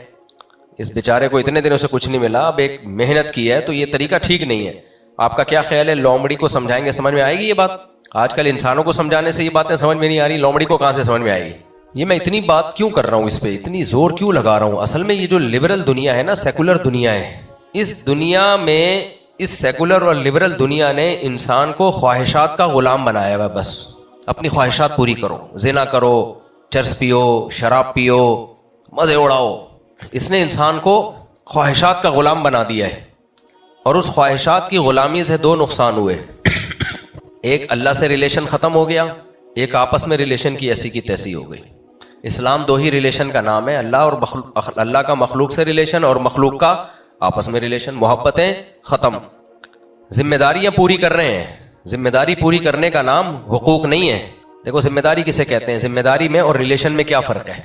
اس بیچارے کو اتنے دنوں سے کچھ نہیں ملا، اب ایک محنت کی ہے، تو یہ طریقہ ٹھیک نہیں ہے. آپ کا کیا خیال ہے لومڑی کو سمجھائیں گے سمجھ میں آئے گی یہ بات؟ آج کل انسانوں کو سمجھانے سے یہ باتیں سمجھ میں نہیں آ رہی، لومڑی کو کہاں سے سمجھ میں آئے گی؟ یہ میں اتنی بات کیوں کر رہا ہوں، اس پہ اتنی زور کیوں لگا رہا ہوں؟ اصل میں یہ جو لبرل دنیا ہے نا، سیکولر دنیا ہے، اس دنیا میں اس سیکولر اور لبرل دنیا نے انسان کو خواہشات کا غلام بنایا ہوا. بس اپنی خواہشات پوری کرو، زنا کرو، چرس پیو، شراب پیو، مزے اڑاؤ. اس نے انسان کو خواہشات کا غلام بنا دیا ہے، اور اس خواہشات کی غلامی سے 2 نقصان ہوئے. ایک اللہ سے ریلیشن ختم ہو گیا، ایک آپس میں ریلیشن کی ایسی کی تیسی ہو گئی. اسلام 2 ہی ریلیشن کا نام ہے، اللہ اور اللہ کا مخلوق سے ریلیشن، اور مخلوق کا آپس میں ریلیشن. محبتیں ختم، ذمہ داریاں پوری کر رہے ہیں. ذمہ داری پوری کرنے کا نام حقوق نہیں ہے. دیکھو ذمہ داری کسے کہتے ہیں، ذمہ داری میں اور ریلیشن میں کیا فرق ہے؟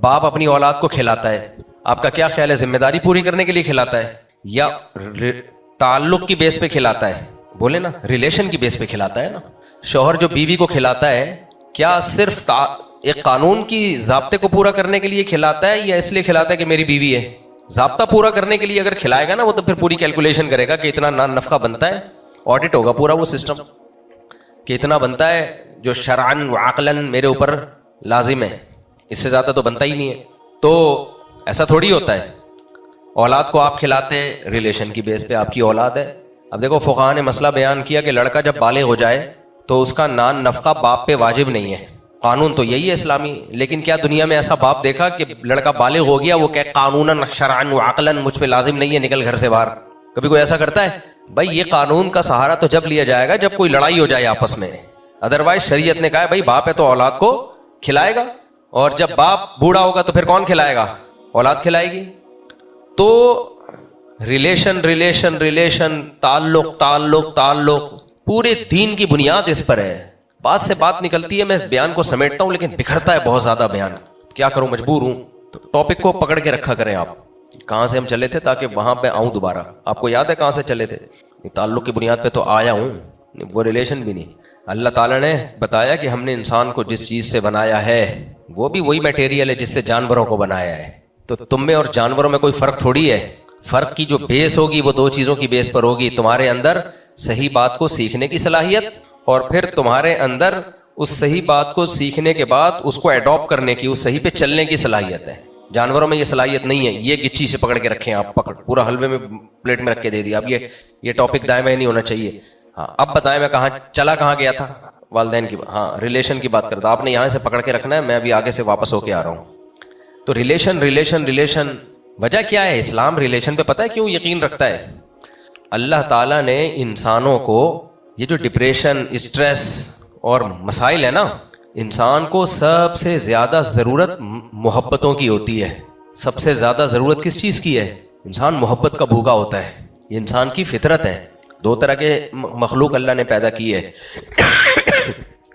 باپ اپنی اولاد کو کھلاتا ہے، آپ کا کیا خیال ہے ذمہ داری پوری کرنے کے لیے کھلاتا ہے یا تعلق کی بیس پہ کھلاتا ہے؟ بولے نا، ریلیشن کی بیس پہ کھلاتا ہے نا. شوہر جو بیوی کو کھلاتا ہے کیا صرف ایک قانون کی ضابطے کو پورا کرنے کے لیے کھلاتا ہے یا اس لیے کھلاتا ہے کہ میری بیوی ہے؟ ضابطہ پورا کرنے کے لیے اگر کھلائے گا نا وہ، تو پھر پوری کیلکولیشن کرے گا کہ اتنا نفقہ بنتا ہے، آڈٹ ہوگا پورا وہ سسٹم کہ اتنا بنتا ہے جو شرعن و عقلاً میرے اوپر لازم ہے، اس سے زیادہ تو بنتا ہی نہیں ہے. تو ایسا تھوڑی ہوتا ہے. اولاد کو آپ کھلاتے ہیں ریلیشن کی بیس پہ، آپ کی اولاد ہے. اب دیکھو فقہاء نے مسئلہ بیان کیا کہ لڑکا جب بالغ ہو جائے تو اس کا نفقہ باپ پہ واجب نہیں ہے. قانون تو یہی ہے اسلامی، لیکن کیا دنیا میں ایسا باپ دیکھا کہ لڑکا بالغ ہو گیا وہ کہ قانوناً شرعاً و عقلاً مجھ پہ لازم نہیں ہے، نکل گھر سے باہر؟ کبھی کوئی ایسا کرتا ہے؟ بھائی یہ قانون کا سہارا تو جب لیا جائے گا جب کوئی لڑائی ہو جائے آپس میں، ادروائز شریعت نے کہا ہے بھائی باپ ہے تو اولاد کو کھلائے گا، اور جب باپ بوڑھا ہوگا تو پھر کون کھلائے گا؟ اولاد کھلائے گی. تو ریلیشن ریلیشن ریلیشن، تعلق تعلق تعلق، پورے دین کی بنیاد اس پر ہے. بات سے بات نکلتی ہے، میں بیان کو سمیٹتا ہوں لیکن بکھرتا ہے بہت زیادہ بیان، کیا کروں مجبور ہوں. تو ٹاپک کو پکڑ کے رکھا کریں آپ، کہاں سے ہم چلے تھے تاکہ وہاں پہ آؤں دوبارہ. آپ کو یاد ہے کہاں سے چلے تھے؟ تعلق کی بنیاد پہ تو آیا ہوں، وہ ریلیشن بھی نہیں. اللہ تعالیٰ نے بتایا کہ ہم نے انسان کو جس چیز سے بنایا ہے وہ بھی وہی میٹیریل ہے جس سے جانوروں کو بنایا ہے. تو تم میں اور جانوروں میں کوئی فرق تھوڑی ہے. فرق کی جو بیس ہوگی وہ دو چیزوں کی بیس پر ہوگی. تمہارے اندر صحیح بات کو سیکھنے کی صلاحیت اور پھر تمہارے اندر اس صحیح بات کو سیکھنے کے بعد اس کو ایڈاپٹ کرنے کی, اس صحیح پہ چلنے کی صلاحیت ہے. جانوروں میں یہ صلاحیت نہیں ہے. یہ گچی سے پکڑ کے رکھیں آپ, پکڑ پورا حلوے میں پلیٹ میں رکھ کے دے دیا. اب یہ ٹاپک دائیں بائیں نہیں ہونا چاہیے. ہاں اب بتائیں میں کہاں گیا تھا. والدین کی, ہاں ریلیشن کی بات کرتا. آپ نے یہاں سے پکڑ کے رکھنا ہے, میں ابھی آگے سے واپس ہو کے آ رہا ہوں. تو ریلیشن وجہ کیا ہے؟ اسلام ریلیشن پہ پتہ ہے کیوں یقین رکھتا ہے؟ اللہ تعالیٰ نے انسانوں کو یہ جو ڈپریشن, اسٹریس اور مسائل ہے نا, انسان کو سب سے زیادہ ضرورت محبتوں کی ہوتی ہے. سب سے زیادہ ضرورت کس چیز کی ہے؟ انسان محبت کا بھوکا ہوتا ہے. یہ انسان کی فطرت ہے. دو طرح کے مخلوق اللہ نے پیدا کی ہے.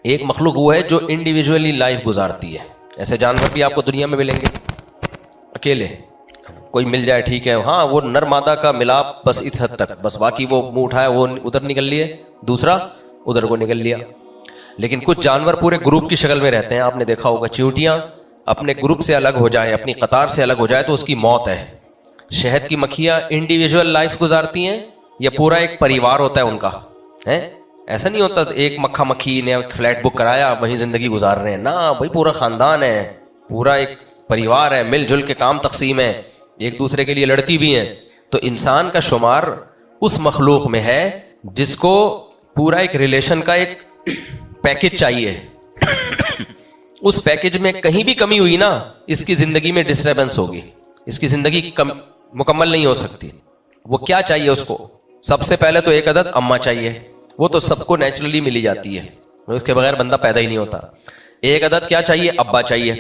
ایک مخلوق وہ ہے جو انڈیویجولی لائف گزارتی ہے. ایسے جانور بھی آپ کو دنیا میں ملیں گے, اکیلے کوئی مل جائے ٹھیک ہے, ہاں وہ نر مادہ کا ملاپ بس اس حد تک, بس باقی وہ منہ اٹھایا وہ ادھر نکل لیے, دوسرا ادھر کو نکل لیا. لیکن کچھ جانور پورے گروپ کی شکل میں رہتے ہیں. آپ نے دیکھا ہوگا چیونٹیاں اپنے گروپ سے الگ ہو جائیں, اپنی قطار سے الگ ہو جائے تو اس کی موت ہے. شہد کی مکھیاں انڈیویجول لائف گزارتی ہیں یا پورا ایک پریوار ہوتا ہے ان کا ہے؟ ایسا نہیں ہوتا ایک مکھا مکھی نے فلیٹ بک کرایا وہیں زندگی گزار رہے ہیں. نا بھائی, پورا خاندان ہے, پورا ایک پریوار ہے, مل جل کے کام تقسیم ہے, ایک دوسرے کے لیے لڑتی بھی ہیں. تو انسان کا شمار اس مخلوق میں ہے جس کو پورا ایک ریلیشن کا ایک پیکج چاہیے. اس پیکج میں کہیں بھی کمی ہوئی نا, اس کی زندگی میں ڈسٹربنس ہوگی, اس کی زندگی مکمل نہیں ہو سکتی. وہ کیا چاہیے اس کو؟ سب سے پہلے تو ایک عدد اماں چاہیے. وہ تو سب کو نیچرلی ملی جاتی ہے, اس کے بغیر بندہ پیدا ہی نہیں ہوتا. ایک عدد کیا چاہیے؟ ابا چاہیے.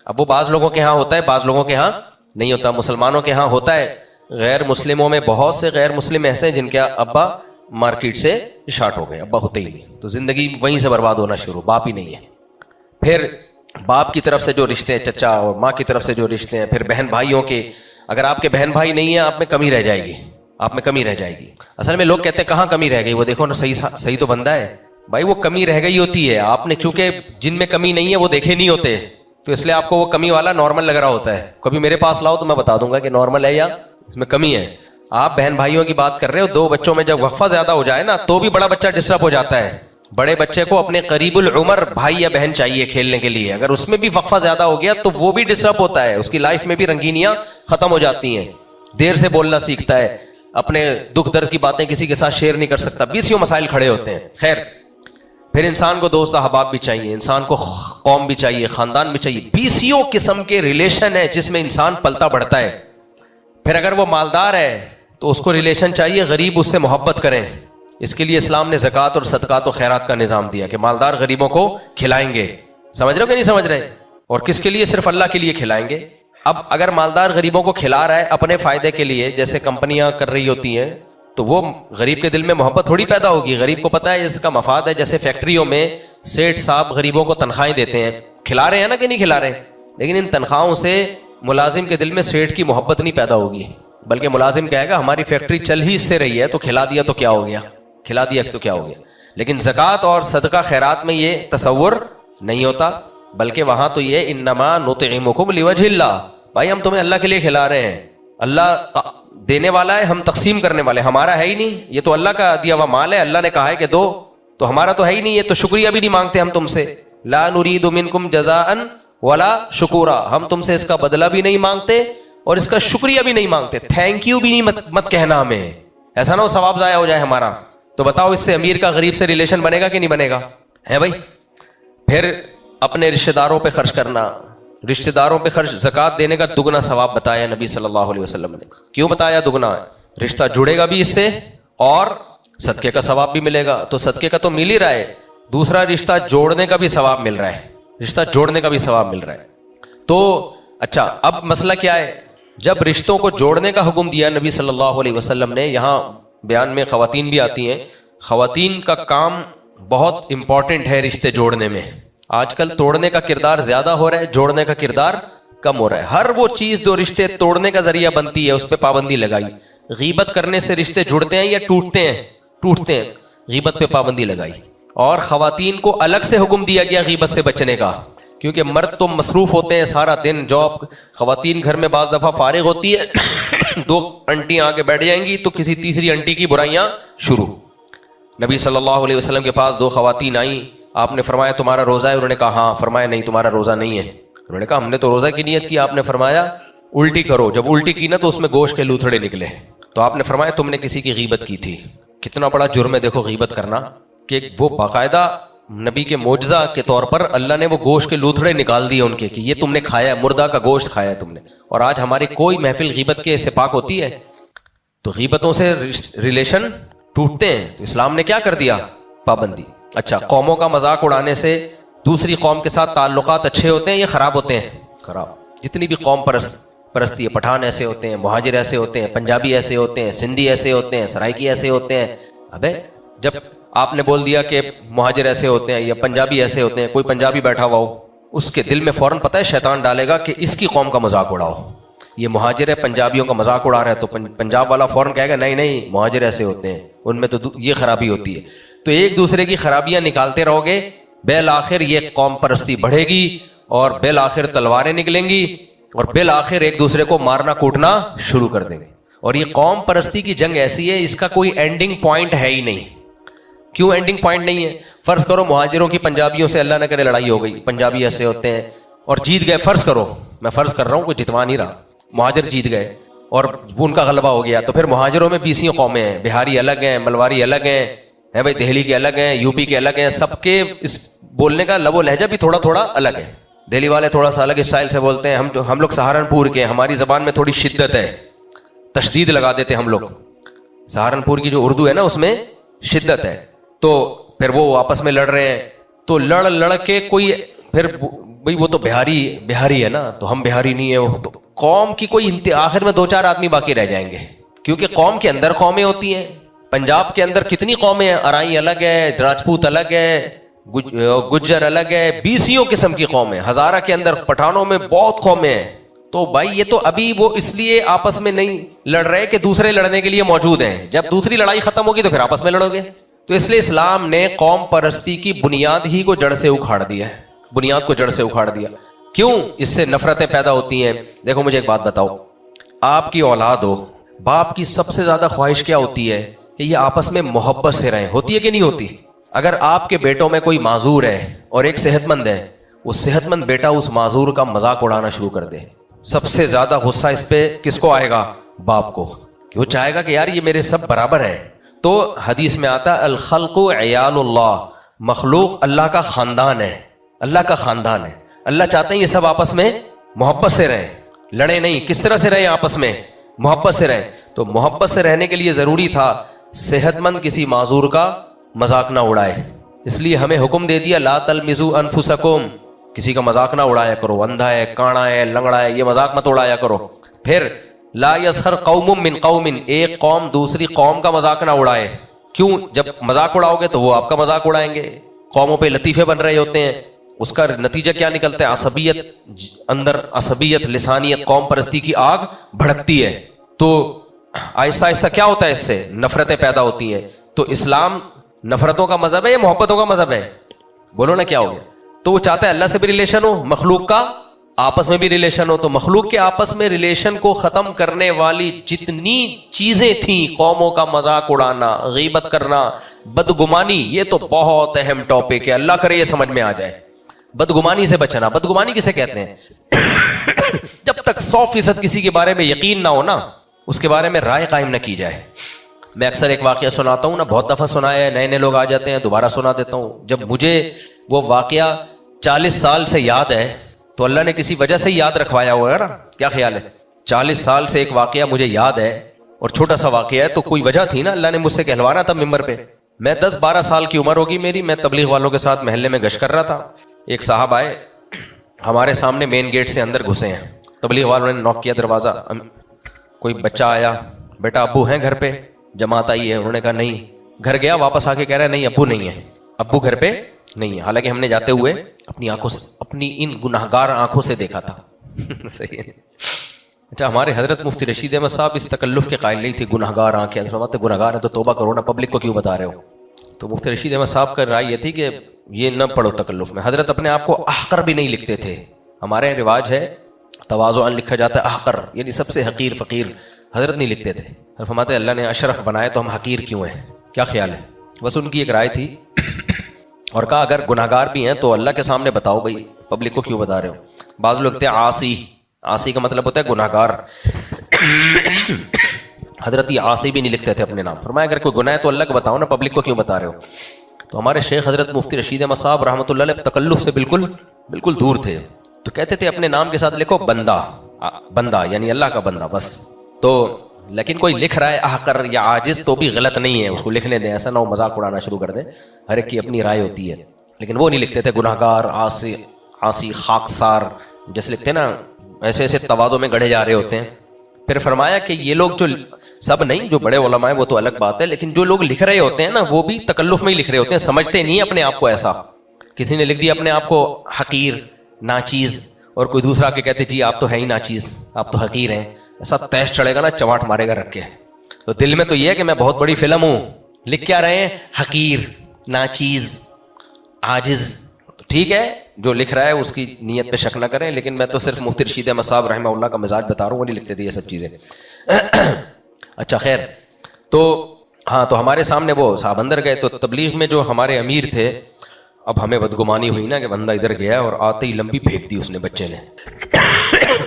اب وہ بعض لوگوں کے ہاں ہوتا ہے, بعض لوگوں کے ہاں نہیں ہوتا. مسلمانوں کے ہاں ہوتا ہے. غیر مسلموں میں بہت سے غیر مسلم ایسے ہیں جن کے ابا مارکیٹ سے شارٹ ہو گئے, ابا ہوتے ہی نہیں, تو زندگی وہیں سے برباد ہونا شروع, باپ ہی نہیں ہے. پھر باپ کی طرف سے جو رشتے ہیں چچا, اور ماں کی طرف سے جو رشتے ہیں, پھر بہن بھائیوں کے. اگر آپ کے بہن بھائی نہیں ہیں آپ میں کمی رہ جائے گی, آپ میں کمی رہ جائے گی. اصل میں لوگ کہتے ہیں کہاں کمی رہ گئی, وہ دیکھو نا صحیح تو بندہ ہے. بھائی وہ کمی رہ گئی ہوتی ہے, آپ نے چونکہ جن میں کمی نہیں ہے وہ دیکھے نہیں ہوتے, تو اس لیے آپ کو وہ کمی والا نارمل لگ رہا ہوتا ہے. کبھی میرے پاس لاؤ تو میں بتا دوں گا کہ نارمل ہے یا اس میں کمی ہے. آپ بہن بھائیوں کی بات کر رہے ہو, دو بچوں میں جب وقفہ زیادہ ہو جائے نا تو بھی بڑا بچہ ڈسٹرب ہو جاتا ہے. بڑے بچے کو اپنے قریب العمر بھائی یا بہن چاہیے کھیلنے کے لیے, اگر اس میں بھی وقفہ زیادہ ہو گیا تو وہ بھی ڈسٹرب ہوتا ہے, اس کی لائف میں بھی رنگینیاں ختم ہو جاتی ہیں. دیر سے بولنا سیکھتا ہے, اپنے دکھ درد کی باتیں کسی کے ساتھ شیئر نہیں کر سکتا, 20 مسائل کھڑے ہوتے ہیں. خیر, پھر انسان کو دوست احباب بھی چاہیے, انسان کو قوم بھی چاہیے, خاندان بھی چاہیے. 20 قسم کے ریلیشن ہے جس میں انسان پلتا بڑھتا ہے. پھر اگر وہ مالدار ہے تو اس کو ریلیشن چاہیے, غریب اس سے محبت کریں. اس کے لیے اسلام نے زکوٰۃ اور صدقات و خیرات کا نظام دیا کہ مالدار غریبوں کو کھلائیں گے. سمجھ رہے ہو کہ نہیں سمجھ رہے؟ اور کس کے لیے؟ صرف اللہ کے لیے کھلائیں گے. اب اگر مالدار غریبوں کو کھلا رہا ہے اپنے فائدے کے لیے, جیسے کمپنیاں کر رہی ہوتی ہیں, تو وہ غریب کے دل میں محبت تھوڑی پیدا ہوگی. غریب کو پتہ ہے اس کا مفاد ہے. جیسے فیکٹریوں میں سیٹ صاحب غریبوں کو تنخواہیں دیتے ہیں, کھلا رہے ہیں نا کہ نہیں کھلا رہے, لیکن ان تنخواہوں سے ملازم کے دل میں سیٹ کی محبت نہیں پیدا ہوگی, بلکہ ملازم کہے گا ہماری فیکٹری چل ہی اس سے رہی ہے, تو کھلا دیا تو کیا ہو گیا, کھلا دیا تو کیا ہو گیا. لیکن زکوٰۃ اور صدقہ خیرات میں یہ تصور نہیں ہوتا, بلکہ وہاں تو یہ انما نطعمکم لوجہ اللہ, بھائی ہم تمہیں اللہ کے لیے کھلا رہے ہیں, اللہ دینے والا ہے, ہم تقسیم کرنے والے, ہمارا ہے ہی نہیں, یہ تو اللہ کا دیا ہوا مال ہے, اللہ نے کہا ہے کہ دو, تو ہمارا تو ہے ہی نہیں, یہ تو شکریہ بھی نہیں مانگتے ہم تم سے. لا نرید منکم جزاء ولا شکورا, ہم تم سے اس کا بدلہ بھی نہیں مانگتے اور اس کا شکریہ بھی نہیں مانگتے, تھینک یو بھی نہیں مت کہنا ہمیں, ایسا نہ ہو ثواب ضائع ہو جائے ہمارا. تو بتاؤ اس سے امیر کا غریب سے ریلیشن بنے گا کہ نہیں بنے گا؟ ہے بھائی. پھر اپنے رشتہ داروں پہ خرچ کرنا, رشتہ داروں پہ خرچ, زکوٰۃ دینے کا دگنا ثواب بتایا نبی صلی اللہ علیہ وسلم نے. کیوں بتایا دگنا؟ رشتہ جڑے گا بھی اس سے اور صدقے کا ثواب بھی ملے گا. تو صدقے کا تو مل ہی رہا ہے, دوسرا رشتہ جوڑنے کا بھی ثواب مل رہا ہے, رشتہ جوڑنے کا بھی ثواب مل رہا ہے. تو اچھا, اب مسئلہ کیا ہے؟ جب رشتوں کو جوڑنے کا حکم دیا نبی صلی اللہ علیہ وسلم نے, یہاں بیان میں خواتین بھی آتی ہیں, خواتین کا کام بہت امپورٹنٹ ہے رشتے جوڑنے میں. آج کل توڑنے کا کردار زیادہ ہو رہا ہے, جوڑنے کا کردار کم ہو رہا ہے. ہر وہ چیز جو رشتے توڑنے کا ذریعہ بنتی ہے اس پہ پابندی لگائی. غیبت کرنے سے رشتے جڑتے ہیں یا ٹوٹتے ہیں؟ ٹوٹتے ہیں. غیبت پہ پابندی لگائی. اور خواتین کو الگ سے حکم دیا گیا غیبت سے بچنے کا، کیونکہ مرد تو مصروف ہوتے ہیں سارا دن جاب، خواتین گھر میں بعض دفعہ فارغ ہوتی ہے، دو انٹیاں آگے بیٹھ جائیں گی تو کسی تیسری انٹی کی برائیاں شروع۔ نبی صلی اللہ علیہ وسلم کے پاس دو خواتین آئیں، آپ نے فرمایا تمہارا روزہ ہے؟ انہوں نے کہا ہاں۔ فرمایا نہیں تمہارا روزہ نہیں ہے۔ انہوں نے کہا ہم نے تو روزہ کی نیت کی۔ آپ نے فرمایا الٹی کرو۔ جب الٹی کی نا تو اس میں گوشت کے لوتھڑے نکلے، تو آپ نے فرمایا تم نے کسی کی غیبت کی تھی۔ کتنا بڑا جرم ہے دیکھو غیبت کرنا، کہ وہ باقاعدہ نبی کے معجزہ کے طور پر اللہ نے وہ گوشت کے لوتھڑے نکال دیے ان کے، کہ یہ تم نے کھایا ہے، مردہ کا گوشت کھایا ہے تم نے۔ اور آج ہماری کوئی محفل غیبت کے سے پاک ہوتی ہے؟ تو غیبتوں سے ریلیشن ٹوٹتے ہیں، تو اسلام نے کیا کر دیا؟ پابندی۔ اچھا، قوموں کا مذاق اڑانے سے دوسری قوم کے ساتھ تعلقات اچھے ہوتے ہیں یا خراب ہوتے ہیں؟ خراب۔ جتنی بھی قوم پرستی ہے، پٹھان ایسے ہوتے ہیں، مہاجر ایسے ہوتے ہیں، پنجابی ایسے ہوتے ہیں، سندھی ایسے ہوتے ہیں، سرائکی ایسے ہوتے ہیں۔ ابے جب آپ نے بول دیا کہ مہاجر ایسے ہوتے ہیں یا پنجابی ایسے ہوتے ہیں، کوئی پنجابی بیٹھا ہوا ہو، اس کے دل میں فوراً پتہ ہے شیطان ڈالے گا کہ اس کی قوم کا مذاق اڑاؤ، یہ مہاجر ہے پنجابیوں کا مذاق اڑا رہا ہے، تو پنجاب والا فوراً کہے گا نہیں نہیں مہاجر ایسے ہوتے ہیں، ان میں تو یہ خرابی ہوتی ہے۔ تو ایک دوسرے کی خرابیاں نکالتے رہو گے، بالآخر یہ قوم پرستی بڑھے گی اور بالآخر تلواریں نکلیں گی اور بالآخر ایک دوسرے کو مارنا کوٹنا شروع کر دیں گے۔ اور یہ قوم پرستی کی جنگ ایسی ہے، اس کا کوئی اینڈنگ پوائنٹ ہے ہی نہیں۔ کیوں اینڈنگ پوائنٹ نہیں ہے؟ فرض کرو مہاجروں کی پنجابیوں سے اللہ نہ کرے لڑائی ہو گئی، پنجابی ایسے ہوتے ہیں اور جیت گئے، فرض کرو، میں فرض کر رہا ہوں، کوئی جتوا نہیں رہا، مہاجر جیت گئے اور وہ ان کا غلبہ ہو گیا، تو پھر مہاجروں میں 20 قومیں ہیں، بہاری الگ ہیں، ملواری الگ ہیں، بھائی دہلی کے الگ ہیں، یو پی کے الگ ہیں، سب کے اس بولنے کا لب و لہجہ بھی تھوڑا تھوڑا الگ ہے۔ دہلی والے تھوڑا سا الگ اسٹائل سے بولتے ہیں، ہم لوگ سہارنپور کے، ہماری زبان میں تھوڑی شدت ہے، تشدید لگا دیتے ہم لوگ۔ سہارنپور کی جو اردو ہے نا اس میں شدت ہے، تو پھر وہ آپس میں لڑ رہے ہیں، تو لڑ کے کوئی پھر بھئی وہ تو بہاری ہے نا، تو ہم بہاری نہیں ہیں، تو قوم کی کوئی آخر میں 2-4 آدمی باقی رہ جائیں گے، کیونکہ قوم کے اندر قومیں ہوتی ہیں۔ پنجاب کے اندر کتنی قومیں ہیں، ارائی الگ ہے، راجپوت الگ ہے، گجر الگ ہے، 20 قسم کی قومیں، ہزارہ کے اندر پٹھانوں میں بہت قومیں ہیں۔ تو بھائی یہ تو ابھی وہ اس لیے آپس میں نہیں لڑ رہے کہ دوسرے لڑنے کے لیے موجود ہیں، جب دوسری لڑائی ختم ہوگی تو پھر آپس میں لڑو گے۔ تو اس لیے اسلام نے قوم پرستی کی بنیاد ہی کو جڑ سے اکھاڑ دیا ہے، بنیاد کو جڑ سے اکھاڑ دیا۔ کیوں؟ اس سے نفرتیں پیدا ہوتی ہیں۔ دیکھو مجھے ایک بات بتاؤ، آپ کی اولاد ہو، باپ کی سب سے زیادہ خواہش کیا ہوتی ہے؟ کہ یہ آپس میں محبت سے رہیں، ہوتی ہے کہ نہیں ہوتی؟ اگر آپ کے بیٹوں میں کوئی معذور ہے اور ایک صحت مند ہے، وہ صحت مند بیٹا اس معذور کا مذاق اڑانا شروع کر دے، سب سے زیادہ غصہ اس پہ کس کو آئے گا؟ باپ کو، کہ وہ چاہے گا کہ یار یہ میرے سب برابر ہیں۔ تو حدیث میں آتا ہے الخلق عیال اللہ، مخلوق اللہ کا خاندان ہے، اللہ کا خاندان ہے۔ اللہ چاہتے ہیں یہ سب آپس میں محبت سے رہیں، لڑیں نہیں۔ کس طرح سے رہیں؟ آپس میں محبت سے رہیں۔ تو محبت سے رہنے کے لیے ضروری تھا صحت مند کسی معذور کا مذاق نہ اڑائے، اس لیے ہمیں حکم دے دیا لا تلمزوا انفسکم، کسی کا مذاق نہ اڑایا کرو، اندھا ہے، کانا ہے، لنگڑا ہے، یہ مذاق مت اڑایا کرو۔ پھر لا یسخر قوم من قوم، ایک قوم دوسری قوم کا مذاق نہ اڑائے۔ کیوں؟ جب مذاق اڑاؤ گے تو وہ آپ کا مذاق اڑائیں گے، قوموں پہ لطیفے بن رہے ہوتے ہیں، اس کا نتیجہ کیا نکلتا ہے؟ عصبیت، اندر عصبیت، لسانیت، قوم پرستی کی آگ بھڑکتی ہے۔ تو آہستہ آہستہ کیا ہوتا ہے؟ اس سے نفرتیں پیدا ہوتی ہیں۔ تو اسلام نفرتوں کا مذہب ہے یا محبتوں کا مذہب ہے؟ بولو نا کیا ہو گیا؟ تو وہ چاہتا ہے اللہ سے بھی ریلیشن ہو، مخلوق کا آپس میں بھی ریلیشن ہو۔ تو مخلوق کے آپس میں ریلیشن کو ختم کرنے والی جتنی چیزیں تھیں، قوموں کا مذاق اڑانا، غیبت کرنا، بدگمانی، یہ تو بہت اہم ٹاپک ہے، اللہ کرے یہ سمجھ میں آ جائے۔ بدگمانی سے بچنا۔ بدگمانی کسے کہتے ہیں؟ جب تک 100% کسی کے بارے میں یقین نہ ہو نا، اس کے بارے میں رائے قائم نہ کی جائے۔ میں اکثر ایک واقعہ سناتا ہوں نا، بہت دفعہ سنایا ہے، نئے نئے لوگ آ جاتے ہیں، دوبارہ سنا دیتا ہوں۔ جب مجھے وہ واقعہ 40 سال سے یاد ہے تو اللہ نے کسی وجہ سے ہی یاد رکھوایا ہوا ہے نا، کیا خیال ہے؟ 40 سال سے ایک واقعہ مجھے یاد ہے اور چھوٹا سا واقعہ ہے، تو کوئی وجہ تھی نا، اللہ نے مجھ سے کہلوانا تھا ممبر پہ۔ میں 10-12 سال کی عمر ہوگی میری، میں تبلیغ والوں کے ساتھ محلے میں گشت کر رہا تھا۔ ایک صاحب آئے ہمارے سامنے، مین گیٹ سے اندر گھسے ہیں، تبلیغ والوں نے نوک کیا دروازہ، کوئی بچہ آیا، بیٹا ابو ہیں گھر پہ؟ جماعت آئی ہے؟ انہوں نے کہا نہیں۔ گھر گیا، واپس آ کے کہہ رہا ہے نہیں ابو نہیں ہے، ابو گھر پہ نہیں ہے، حالانکہ ہم نے جاتے ہوئے اپنی آنکھوں سے، اپنی ان گناہگار آنکھوں سے دیکھا تھا۔ صحیح ہے۔ اچھا، ہمارے حضرت مفتی رشید احمد صاحب اس تکلف کے قائل نہیں تھے، گناہگار آنکھیں، فرماتے گناہگار ہیں تو توبہ کرو نا، پبلک کو کیوں بتا رہے ہو؟ تو مفتی رشید احمد صاحب کا رائے یہ تھی کہ یہ نہ پڑھو تکلف میں. حضرت اپنے آپ کو احقر بھی نہیں لکھتے تھے. ہمارے یہاں رواج ہے تواضعاً لکھا جاتا ہے احقر، یعنی سب سے حقیر فقیر. حضرت نہیں لکھتے تھے. فرماتے اللہ نے اشرف بنائے تو ہم حقیر کیوں ہیں؟ کیا خیال ہے؟ بس ان کی ایک رائے تھی. اور کہا اگر گناہگار بھی ہیں تو اللہ کے سامنے بتاؤ بھائی، پبلک کو کیوں بتا رہے ہو؟ بعض لوگ کہتے ہیں عاصی، عاصی کا مطلب ہوتا ہے گناہگار. حضرت یہ عاصی بھی نہیں لکھتے تھے اپنے نام. فرمایا اگر کوئی گناہ ہے تو اللہ کو بتاؤ نا، پبلک کو کیوں بتا رہے ہو؟ تو ہمارے شیخ حضرت مفتی رشید احمد صاحب رحمۃ اللہ علیہ تکلف سے بالکل دور تھے. تو کہتے تھے اپنے نام کے ساتھ لکھو بندہ، بندہ یعنی اللہ کا بندہ بس. تو لیکن کوئی لکھ رہا ہے احقر یا عاجز تو بھی غلط نہیں ہے، اس کو لکھنے دیں، ایسا نہ ہو مذاق اڑانا شروع کر دیں. ہر ایک کی اپنی رائے ہوتی ہے. لیکن وہ نہیں لکھتے تھے گناہگار، عاصی، خاکسار، جیسے لکھتے ہیں نا ایسے ایسے تواضع میں گڑھے جا رہے ہوتے ہیں. پھر فرمایا کہ یہ لوگ جو سب نہیں، جو بڑے علماء ہیں وہ تو الگ بات ہے، لیکن جو لوگ لکھ رہے ہوتے ہیں نا وہ بھی تکلف میں ہی لکھ رہے ہوتے ہیں، سمجھتے نہیں اپنے آپ کو. ایسا کسی نے لکھ دیا اپنے آپ کو حقیر، ناچیز، اور کوئی دوسرا کے کہتے جی آپ تو ہے ہی ناچیز، آپ تو حقیر ہیں. ایسا تیش چڑھے گا نا، چواٹ مارے گا رکھ کے. تو دل میں تو یہ ہے کہ میں بہت بڑی فلم ہوں، لکھ کیا رہے ہیں حقیر، ناچیز، عاجز. تو ٹھیک ہے، جو لکھ رہا ہے اس کی نیت پہ شک نہ کریں، لیکن میں تو صرف مفتی رشید احمد صاحب رحمہ اللہ کا مزاج بتا رہا ہوں، وہ نہیں لکھتے تھے یہ سب چیزیں. اچھا خیر، تو ہاں، تو ہمارے سامنے وہ صاحب اندر گئے. تو تبلیغ میں جو ہمارے امیر تھے، اب ہمیں بدگمانی ہوئی نا کہ بندہ ادھر گیا اور آتے ہی لمبی پھینک دی اس نے، بچے نے.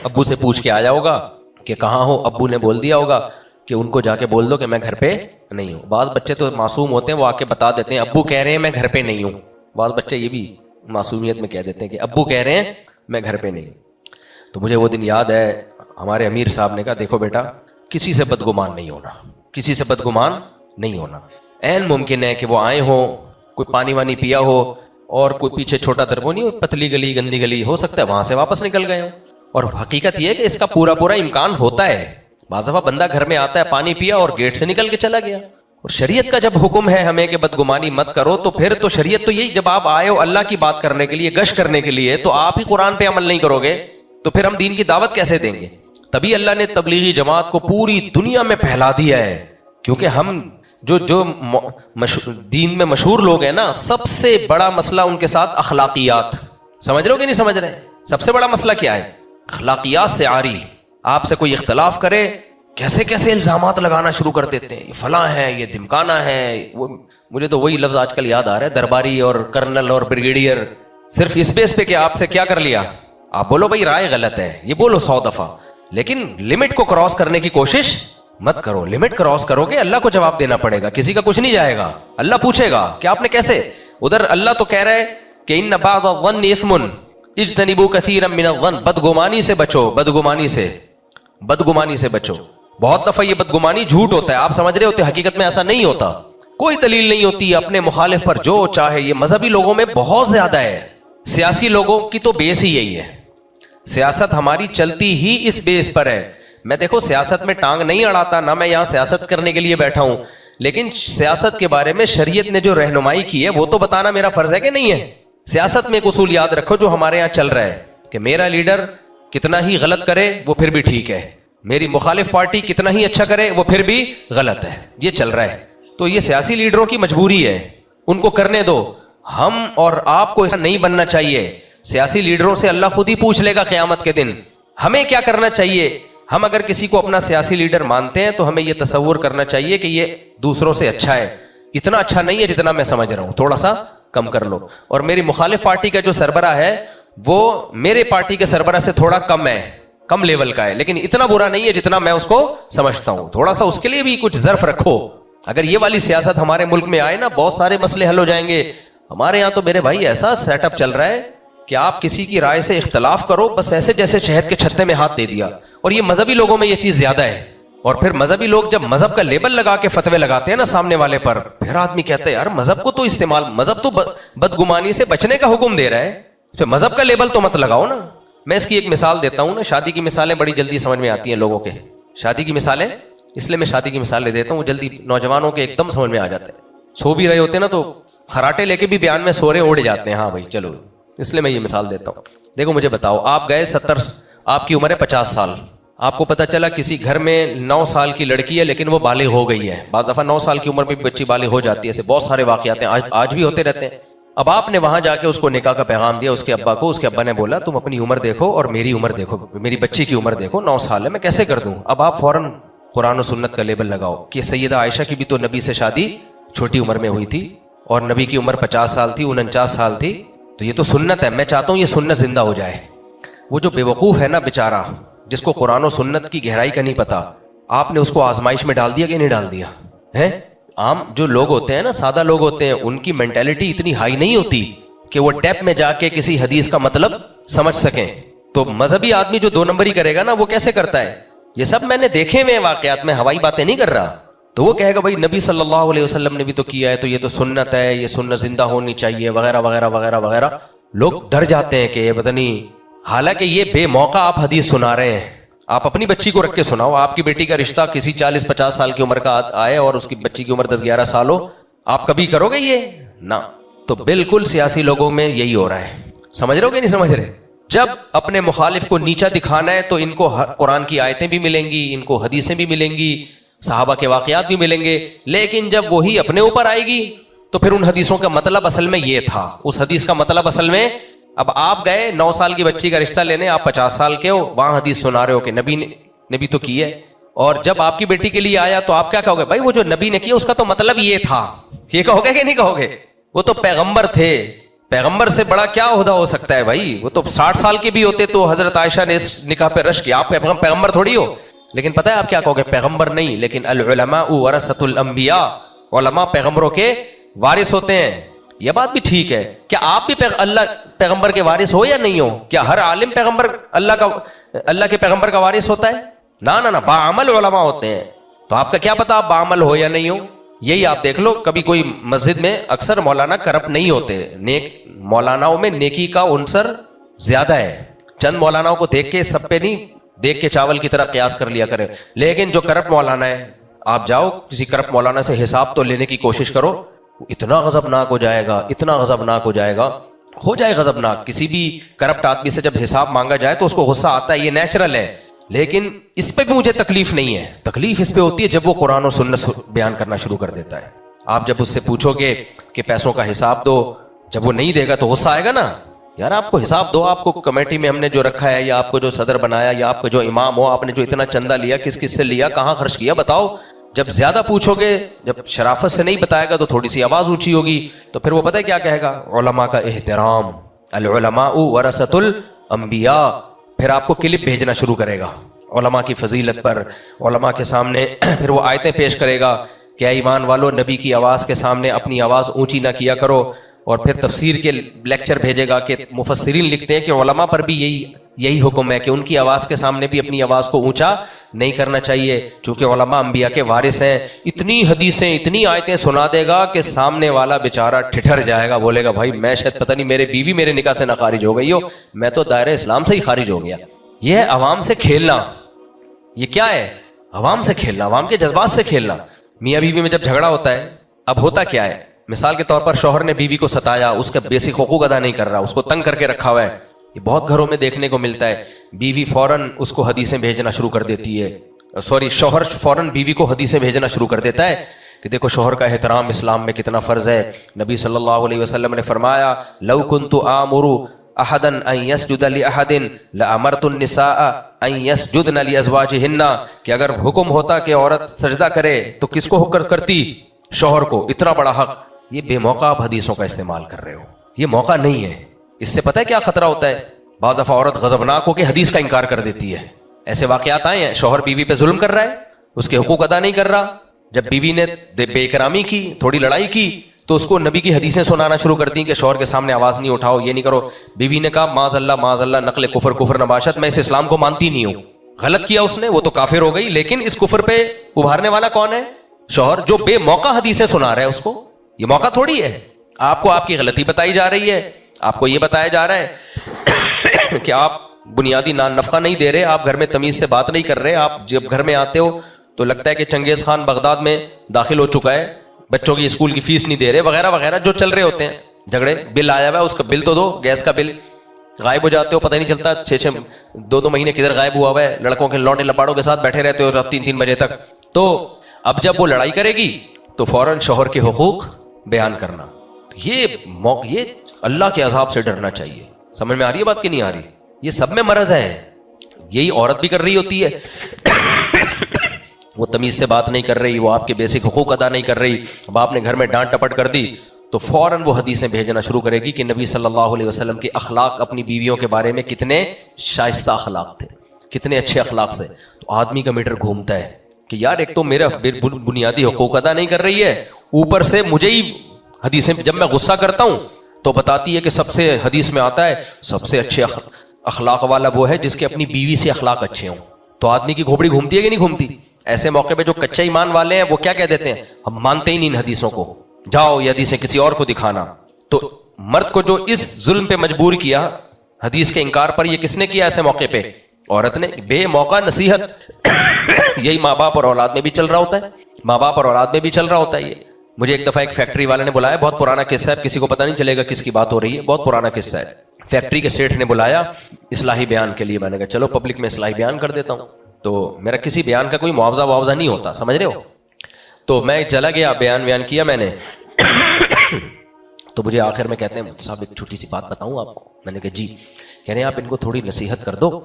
ابو سے پوچھ کے آیا ہوگا کہ کہاں ہو، ابو نے بول دیا ہوگا کہ ان کو جا کے بول دو کہ میں گھر پہ نہیں ہوں. بعض بچے تو معصوم ہوتے ہیں، وہ آ کے بتا دیتے ہیں ابو کہہ رہے ہیں میں گھر پہ نہیں ہوں. بعض بچے یہ بھی معصومیت میں کہہ دیتے ہیں کہ ابو کہہ رہے ہیں میں گھر پہ نہیں ہوں. تو مجھے وہ دن یاد ہے، ہمارے امیر صاحب نے کہا دیکھو بیٹا، کسی سے بدگمان نہیں ہونا، کسی سے بدگمان نہیں ہونا. عین ممکن ہے کہ وہ آئے ہوں، کوئی پانی وانی پیا ہو، اور کوئی پیچھے چھوٹا دربو نہیں ہو، پتلی گلی گندی گلی ہو سکتا ہے وہاں سے واپس نکل گئے ہوں. اور حقیقت یہ ہے کہ اس کا پورا امکان ہوتا ہے. بعض دفعہ بندہ گھر میں آتا ہے، پانی پیا اور گیٹ سے نکل کے چلا گیا. اور شریعت کا جب حکم ہے ہمیں کہ بدگمانی مت کرو، تو پھر تو شریعت تو یہی، جب آپ آئے ہو اللہ کی بات کرنے کے لیے، گشت کرنے کے لیے، تو آپ ہی قرآن پہ عمل نہیں کرو گے تو پھر ہم دین کی دعوت کیسے دیں گے؟ تبھی اللہ نے تبلیغی جماعت کو پوری دنیا میں پھیلا دیا ہے. کیونکہ ہم جو دین میں مشہور لوگ ہیں نا، سب سے بڑا مسئلہ ان کے ساتھ اخلاقیات. سمجھ رہے ہو کہ نہیں سمجھ رہے؟ سب سے بڑا مسئلہ کیا ہے؟ اخلاقیات سے عاری. آپ سے کوئی اختلاف کرے، کیسے کیسے الزامات لگانا شروع کر دیتے ہیں، یہ فلاں ہے، یہ دمکانہ ہے. مجھے تو وہی لفظ آج کل یاد آ رہا ہے، درباری اور کرنل اور بریگیڈیئر. صرف اس بیس پہ کہ آپ سے کیا کر لیا، آپ بولو بھائی رائے غلط ہے، یہ بولو 100 دفعہ، لیکن لمٹ کو کراس کرنے کی کوشش مت کرو. لمٹ کراس کرو گے اللہ کو جواب دینا پڑے گا، کسی کا کچھ نہیں جائے گا. اللہ پوچھے گا کہ آپ نے کیسے. ادھر اللہ تو کہہ رہے کہ ان بعض الظن اثم اجتنبوا کثیرا من الظن. بدگمانی سے بچو، بدگمانی سے بچو. بہت دفعہ یہ بدگمانی جھوٹ ہوتا ہے، آپ سمجھ رہے ہوتے، حقیقت میں ایسا نہیں ہوتا. کوئی دلیل نہیں ہوتی، اپنے مخالف پر جو چاہے. یہ مذہبی لوگوں میں بہت زیادہ ہے. سیاسی لوگوں کی تو بیس ہی یہی ہے. سیاست ہماری چلتی ہی اس بیس پر ہے. میں دیکھو سیاست میں ٹانگ نہیں اڑاتا، نہ میں یہاں سیاست کرنے کے لیے بیٹھا ہوں، لیکن سیاست کے بارے میں شریعت نے جو رہنمائی کی ہے وہ تو بتانا میرا فرض ہے کہ نہیں ہے. سیاست میں ایک اصول یاد رکھو جو ہمارے یہاں چل رہا ہے کہ میرا لیڈر کتنا ہی غلط کرے وہ پھر بھی ٹھیک ہے، میری مخالف پارٹی کتنا ہی اچھا کرے وہ پھر بھی غلط ہے. یہ چل رہا ہے. تو یہ سیاسی لیڈروں کی مجبوری ہے، ان کو کرنے دو. ہم اور آپ کو ایسا نہیں بننا چاہیے. سیاسی لیڈروں سے اللہ خود ہی پوچھ لے گا قیامت کے دن ہمیں کیا کرنا چاہیے. ہم اگر کسی کو اپنا سیاسی لیڈر مانتے ہیں تو ہمیں یہ تصور کرنا چاہیے کہ یہ دوسروں سے اچھا ہے. اتنا اچھا نہیں ہے جتنا میں سمجھ رہا ہوں، تھوڑا سا کم کر لو. اور میری مخالف پارٹی کا جو سربراہ ہے وہ میرے پارٹی کے سربراہ سے تھوڑا کم ہے، کم لیول کا ہے، لیکن اتنا برا نہیں ہے جتنا میں اس کو سمجھتا ہوں. تھوڑا سا اس کے لیے بھی کچھ ظرف رکھو. اگر یہ والی سیاست ہمارے ملک میں آئے نا، بہت سارے مسئلے حل ہو جائیں گے. ہمارے یہاں تو میرے بھائی ایسا سیٹ اپ چل رہا ہے کہ آپ کسی کی رائے سے اختلاف کرو، بس ایسے جیسے شہد کے چھتے میں ہاتھ دے دیا. اور یہ مذہبی لوگوں میں یہ چیز زیادہ ہے. اور پھر مذہبی لوگ جب مذہب کا لیبل لگا کے فتوے لگاتے ہیں نا سامنے والے پر، پھر آدمی کہتا ہے یار مذہب کو تو استعمال، مذہب تو بدگمانی سے بچنے کا حکم دے رہا ہے، پھر مذہب کا لیبل تو مت لگاؤ نا. میں اس کی ایک مثال دیتا ہوں نا. شادی کی مثالیں بڑی جلدی سمجھ میں آتی ہیں لوگوں کے. شادی کی مثالیں، اس لیے میں شادی کی مثال لے دیتا ہوں، وہ جلدی نوجوانوں کے ایک دم سمجھ میں آ جاتے ہیں. سو بھی رہے ہوتے ہیں نا تو خراٹے لے کے بھی بیان میں سورے اوڑ جاتے ہیں. ہاں بھائی چلو، اس لیے میں یہ مثال دیتا ہوں. دیکھو مجھے بتاؤ، آپ گئے 70، آپ کی عمر ہے 50 سال، آپ کو پتہ چلا کسی گھر میں 9 سال کی لڑکی ہے لیکن وہ بالغ ہو گئی ہے. بعض دفعہ 9 سال کی عمر میں بھی بچی بالغ ہو جاتی ہے. ایسے بہت سارے واقعات ہیں, آج بھی ہوتے رہتے ہیں. اب آپ نے وہاں جا کے اس کو نکاح کا پیغام دیا, اس کے ابا کو. اس کے ابا نے بولا تم اپنی عمر دیکھو اور میری عمر دیکھو, میری بچی کی عمر دیکھو, 9 سال ہے, میں کیسے کر دوں. اب آپ فوراً قرآن و سنت کا لیبل لگاؤ کہ سیدہ عائشہ کی بھی تو نبی سے شادی چھوٹی عمر میں ہوئی تھی اور نبی کی عمر 50 سال تھی, 49 سال تھی, تو یہ تو سنت ہے. میں چاہتا ہوں یہ سنت زندہ ہو جائے. وہ جو بے وقوف ہے نا بیچارہ, جس کو قرآن و سنت کی گہرائی کا نہیں پتا, آپ نے اس کو آزمائش میں ڈال دیا کہ نہیں ڈال دیا ہے. عام جو لوگ ہوتے ہیں نا, سادہ لوگ ہوتے ہیں, ان کی مینٹیلٹی اتنی ہائی نہیں ہوتی کہ وہ ڈیپ میں جا کے کسی حدیث کا مطلب سمجھ سکیں. تو مذہبی آدمی جو 2 نمبری کرے گا نا, وہ کیسے کرتا ہے. یہ سب میں نے دیکھے ہوئے واقعات, میں ہوائی باتیں نہیں کر رہا. تو وہ کہے گا بھائی نبی صلی اللہ علیہ وسلم نے بھی تو کیا ہے, تو یہ تو سنت ہے, یہ سنت زندہ ہونی چاہیے, وغیرہ وغیرہ وغیرہ وغیرہ. لوگ ڈر جاتے ہیں کہ یہ پتہ نہیں, حالانکہ یہ بے موقع آپ حدیث سنا رہے ہیں. آپ اپنی بچی کو رکھ کے سناؤ, آپ کی بیٹی کا رشتہ کسی 40-50 سال کی عمر کا آئے اور اس کی بچی کی عمر 10-11 سال ہو, آپ کبھی کرو گے یہ؟ نہ. تو بالکل سیاسی لوگوں میں یہی ہو رہا ہے. سمجھ رہے ہو کہ نہیں سمجھ رہے؟ جب اپنے مخالف کو نیچا دکھانا ہے تو ان کو قرآن کی آیتیں بھی ملیں گی, ان کو حدیثیں بھی ملیں گی, صحابہ کے واقعات بھی ملیں گے. لیکن جب وہی اپنے اوپر آئے گی تو پھر ان حدیثوں کا مطلب اصل میں یہ تھا, اس حدیث کا مطلب اصل میں. اب آپ گئے 9 سال کی بچی کا رشتہ لینے, آپ 50 سال کے ہو, وہاں حدیث سنا رہے ہو کہ نبی تو کی ہے. اور جب آپ کی بیٹی کے لیے آیا تو آپ کیا کہو گے؟ بھائی وہ جو نبی نے کیا اس کا تو مطلب یہ تھا. یہ کہو گے کہ نہیں کہو گے؟ وہ تو پیغمبر تھے, پیغمبر سے بڑا کیا عہدہ ہو سکتا ہے بھائی. وہ تو 60 سال کے بھی ہوتے تو حضرت عائشہ نے اس نکاح پہ رش کیا. آپ پیغمبر تھوڑی ہو. لیکن پتہ ہے آپ کیا کہو گے؟ پیغمبر نہیں, لیکن العلماء ورثۃ الانبیاء, علماء پیغمبروں کے وارث ہوتے ہیں. یہ بات بھی ٹھیک ہے. کیا آپ بھی اللہ پیغمبر کے وارث ہو یا نہیں ہو؟ کیا ہر عالم پیغمبر اللہ کے پیغمبر کا وارث ہوتا ہے؟ نہ, باعمل علماء ہوتے ہیں. تو آپ کا کیا پتا آپ باعمل ہو یا نہیں ہو. یہی آپ دیکھ لو, کبھی کوئی مسجد میں اکثر مولانا کرپٹ نہیں ہوتے. نیک مولاناؤں میں نیکی کا عنصر زیادہ ہے. چند مولاناؤں کو دیکھ کے سب پہ نہیں, دیکھ کے چاول کی طرح قیاس کر لیا کرے. لیکن جو کرپٹ مولانا ہے, آپ جاؤ کسی کرپٹ مولانا سے حساب تو لینے کی کوشش کرو, اتنا غضبناک ہو جائے گا, اتنا غضبناک ہو جائے گا, ہو جائے غضبناک. کسی بھی کرپٹ آدمی سے جب حساب مانگا جائے تو اس کو غصہ آتا ہے, یہ نیچرل ہے. لیکن اس پہ بھی مجھے تکلیف نہیں ہے. تکلیف اس پہ ہوتی ہے جب وہ قرآن و سنت بیان کرنا شروع کر دیتا ہے. آپ جب اس سے پوچھو گے کہ پیسوں کا حساب دو, جب وہ نہیں دے گا تو غصہ آئے گا نا. یار آپ کو حساب دو, آپ کو کمیٹی میں ہم نے جو رکھا ہے, یا آپ کو جو صدر بنایا, یا آپ کو جو امام ہو, آپ نے جو اتنا چندہ لیا, کس کس سے لیا, کہاں خرچ کیا, بتاؤ. جب زیادہ پوچھو گے, جب شرافت سے نہیں بتائے گا تو تھوڑی سی آواز اونچی ہوگی, تو پھر وہ پتہ ہے کیا کہے گا؟ علماء کا احترام, العلماء ورثۃ الانبیاء. پھر آپ کو کلپ بھیجنا شروع کرے گا علماء کی فضیلت پر, علماء کے سامنے. پھر وہ آیتیں پیش کرے گا کہ اے ایمان والو, نبی کی آواز کے سامنے اپنی آواز اونچی نہ کیا کرو. اور پھر تفسیر کے لیکچر بھیجے گا کہ مفسرین لکھتے ہیں کہ علماء پر بھی یہی حکم ہے کہ ان کی آواز کے سامنے بھی اپنی آواز کو اونچا نہیں کرنا چاہیے, چونکہ علماء انبیاء کے وارث ہیں. اتنی حدیثیں, اتنی آیتیں سنا دے گا کہ سامنے والا بیچارہ ٹھٹر جائے گا, بولے گا بھائی میں شاید پتہ نہیں میرے بیوی میرے نکاح سے نہ خارج ہو گئی ہو, میں تو دائرہ اسلام سے ہی خارج ہو گیا. یہ ہے عوام سے کھیلنا. یہ کیا ہے؟ عوام سے کھیلنا, عوام کے جذبات سے کھیلنا. میاں بیوی میں جب جھگڑا ہوتا ہے, اب ہوتا کیا ہے؟ مثال کے طور پر شوہر نے بیوی کو ستایا, اس کا بیسک حقوق ادا نہیں کر رہا, اس کو تنگ کر کے رکھا ہوا ہے. یہ بہت گھروں میں دیکھنے کو ملتا ہے. بیوی فوراً اس کو حدیثیں بھیجنا شروع کر دیتی ہے, شوہر فوراً بیوی کو حدیثیں بھیجنا شروع کر دیتا ہے کہ دیکھو شوہر کا احترام اسلام میں کتنا فرض ہے. نبی صلی اللہ علیہ وسلم نے فرمایا, لو کنت آمر احدا ان يسجد لاحد لامرت النساء ان يسجدن لازواجهن, کہ اگر حکم ہوتا کہ عورت سجدہ کرے تو کس کو حکم کرتی؟ شوہر کو. اتنا بڑا حق. یہ بے موقع آپ حدیثوں کا استعمال کر رہے ہو, یہ موقع نہیں ہے. اس سے پتہ ہے کیا خطرہ ہوتا ہے؟ بعض دفعہ عورت غضبناک ہو کے حدیث کا انکار کر دیتی ہے. ایسے واقعات آئے ہیں, شوہر بیوی پہ ظلم کر رہا ہے, اس کے حقوق ادا نہیں کر رہا. جب بیوی نے بے اکرامی کی, تھوڑی لڑائی کی, تو اس کو نبی کی حدیثیں سنانا شروع کر دیں کہ شوہر کے سامنے آواز نہیں اٹھاؤ, یہ نہیں کرو. بیوی نے کہا معاذ اللہ نقل کفر نباشت, میں اس اسلام کو مانتی نہیں ہوں. غلط کیا اس نے, وہ تو کافر ہو گئی, لیکن اس کفر پہ ابھارنے والا کون ہے؟ شوہر, جو بے موقع حدیثیں سنا رہا ہے اس کو. یہ موقع تھوڑی ہے. آپ کو آپ کی غلطی بتائی جا رہی ہے, آپ کو یہ بتایا جا رہا ہے کہ آپ بنیادی نفقہ نہیں دے رہے, آپ گھر میں تمیز سے بات نہیں کر رہے. آپ جب گھر میں آتے ہو تو لگتا ہے کہ چنگیز خان بغداد میں داخل ہو چکا ہے, بچوں کی اسکول کی فیس نہیں دے رہے, وغیرہ وغیرہ جو چل رہے ہوتے ہیں جھگڑے. بل آیا ہوا ہے, اس کا بل تو دو, گیس کا بل. غائب ہو جاتے ہو, پتہ نہیں چلتا, 2 مہینے کدھر غائب ہوا ہے, لڑکوں کے لونڈے لپاڑوں کے ساتھ بیٹھے رہتے ہو رات 3 بجے تک. تو اب جب وہ لڑائی کرے گی تو فوراً شوہر کے حقوق بیان کرنا. یہ اللہ کے عذاب سے ڈرنا چاہیے. سمجھ میں آ رہی ہے بات کہ نہیں آ رہی؟ یہ سب میں مرض ہے. یہی عورت بھی کر رہی ہوتی ہے, وہ تمیز سے بات نہیں کر رہی, وہ آپ کے بیسک حقوق ادا نہیں کر رہی. اب آپ نے گھر میں ڈانٹ ٹپٹ کر دی تو فوراً وہ حدیثیں بھیجنا شروع کرے گی کہ نبی صلی اللہ علیہ وسلم کے اخلاق اپنی بیویوں کے بارے میں کتنے شائستہ اخلاق تھے, کتنے اچھے اخلاق سے. تو آدمی کا میٹر گھومتا ہے کہ یار ایک تو میرا بنیادی حقوق ادا نہیں کر رہی ہے, اوپر سے مجھے ہی حدیثیں, جب میں غصہ کرتا ہوں تو بتاتی ہے کہ سب سے حدیث میں آتا ہے سب سے اچھے اخلاق والا وہ ہے جس کے اپنی بیوی سے اخلاق اچھے ہوں. تو آدمی کی گھوپڑی گھومتی ہے کہ نہیں گھومتی؟ ایسے موقع پہ جو کچا ایمان والے ہیں وہ کیا کہہ دیتے ہیں, ہم مانتے ہی نہیں ان حدیثوں کو, جاؤ یہ حدیثیں کسی اور کو دکھانا. تو مرد کو جو اس ظلم پہ مجبور کیا, حدیث کے انکار پر, یہ کس نے کیا ایسے موقع پہ؟ عورت نے. بے موقع نصیحت یہی ماں باپ اور اولاد میں بھی چل رہا ہوتا ہے, ماں باپ اور اولاد میں بھی چل رہا ہوتا ہے. یہ مجھے ایک دفعہ ایک فیکٹری والے نے بلایا, بہت پرانا قصہ ہے, کسی کو پتہ نہیں چلے گا کس کی بات ہو رہی ہے, بہت پرانا قصہ ہے. فیکٹری کے سیٹھ نے بلایا اصلاحی بیان کے لیے. میں نے کہا چلو پبلک میں اصلاحی بیان کر دیتا ہوں. تو میرا کسی بیان کا کوئی معاوضہ نہیں ہوتا, سمجھ رہے ہو. تو میں چلا گیا, بیان کیا میں نے. تو مجھے آخر میں کہتے ہیں صاحب ایک چھوٹی سی بات بتاؤں آپ کو. میں نے کہا جی. کہہ رہے ہیں آپ ان کو تھوڑی نصیحت کر دو,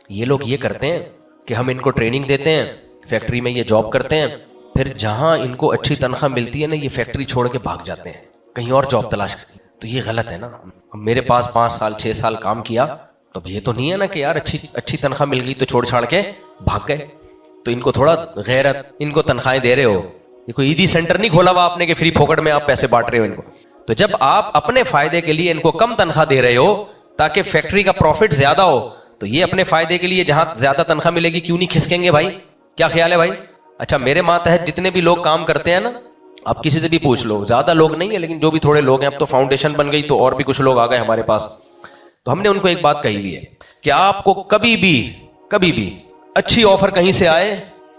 یہ لوگ یہ کرتے ہیں کہ ہم ان کو ٹریننگ دیتے ہیں, فیکٹری میں یہ جاب کرتے ہیں, پھر جہاں ان کو اچھی تنخواہ ملتی ہے نا, یہ فیکٹری چھوڑ کے بھاگ جاتے ہیں, کہیں اور جاب تلاش کرتے. تو یہ غلط ہے نا. میرے پاس 5 سال 6 سال کام کیا, تو یہ تو نہیں ہے نا کہ یار اچھی تنخواہ مل گئی تو چھوڑ چھاڑ کے بھاگ گئے. تو ان کو تھوڑا غیرت, ان کو تنخواہیں دے رہے ہو, یہ کوئی عیدی سینٹر نہیں کھولا ہوا آپ نے کہ فری پھوکٹ میں آپ پیسے بانٹ رہے ہو ان کو. تو جب آپ اپنے فائدے کے لیے ان کو کم تنخواہ دے رہے ہو تاکہ فیکٹری کا پروفٹ زیادہ ہو, تو یہ اپنے فائدے کے لیے جہاں زیادہ تنخواہ ملے گی کیوں نہیں کھسکیں گے بھائی؟ کیا خیال ہے بھائی؟ اچھا میرے ماتحت جتنے بھی لوگ کام کرتے ہیں نا, آپ کسی سے بھی پوچھ لو, زیادہ لوگ نہیں ہے لیکن جو بھی تھوڑے لوگ ہیں, اب تو فاؤنڈیشن بن گئی تو اور بھی کچھ لوگ آ گئے ہمارے پاس. تو ہم نے ان کو ایک بات کہی ہوئی ہے کہ آپ کو کبھی بھی اچھی آفر کہیں سے آئے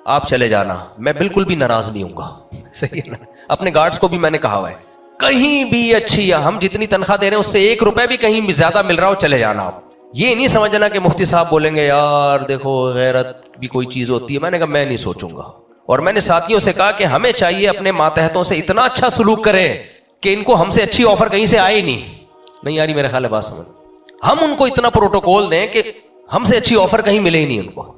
آپ چلے جانا, میں بالکل بھی ناراض نہیں ہوں گا. صحیح ہے نا؟ اپنے گارڈز کو بھی میں نے کہا ہوا ہے کہیں بھی اچھی, ہم جتنی تنخواہ دے رہے ہیں اس سے 1 روپے بھی کہیں بھی زیادہ مل رہا ہو چلے جانا. آپ یہ نہیں سمجھنا کہ مفتی صاحب بولیں گے یار دیکھو غیرت بھی کوئی چیز ہوتی ہے. میں نے کہا میں نہیں سوچوں گا, اور میں نے ساتھیوں سے کہا کہ ہمیں چاہیے اپنے ماتحتوں سے اتنا اچھا سلوک کریں کہ ان کو ہم سے اچھی آفر کہیں سے آئے ہی نہیں یاری میرے خیال ہے بات سمجھ. ہم ان کو اتنا پروٹوکول دیں کہ ہم سے اچھی آفر کہیں ملے ہی نہیں ان کو.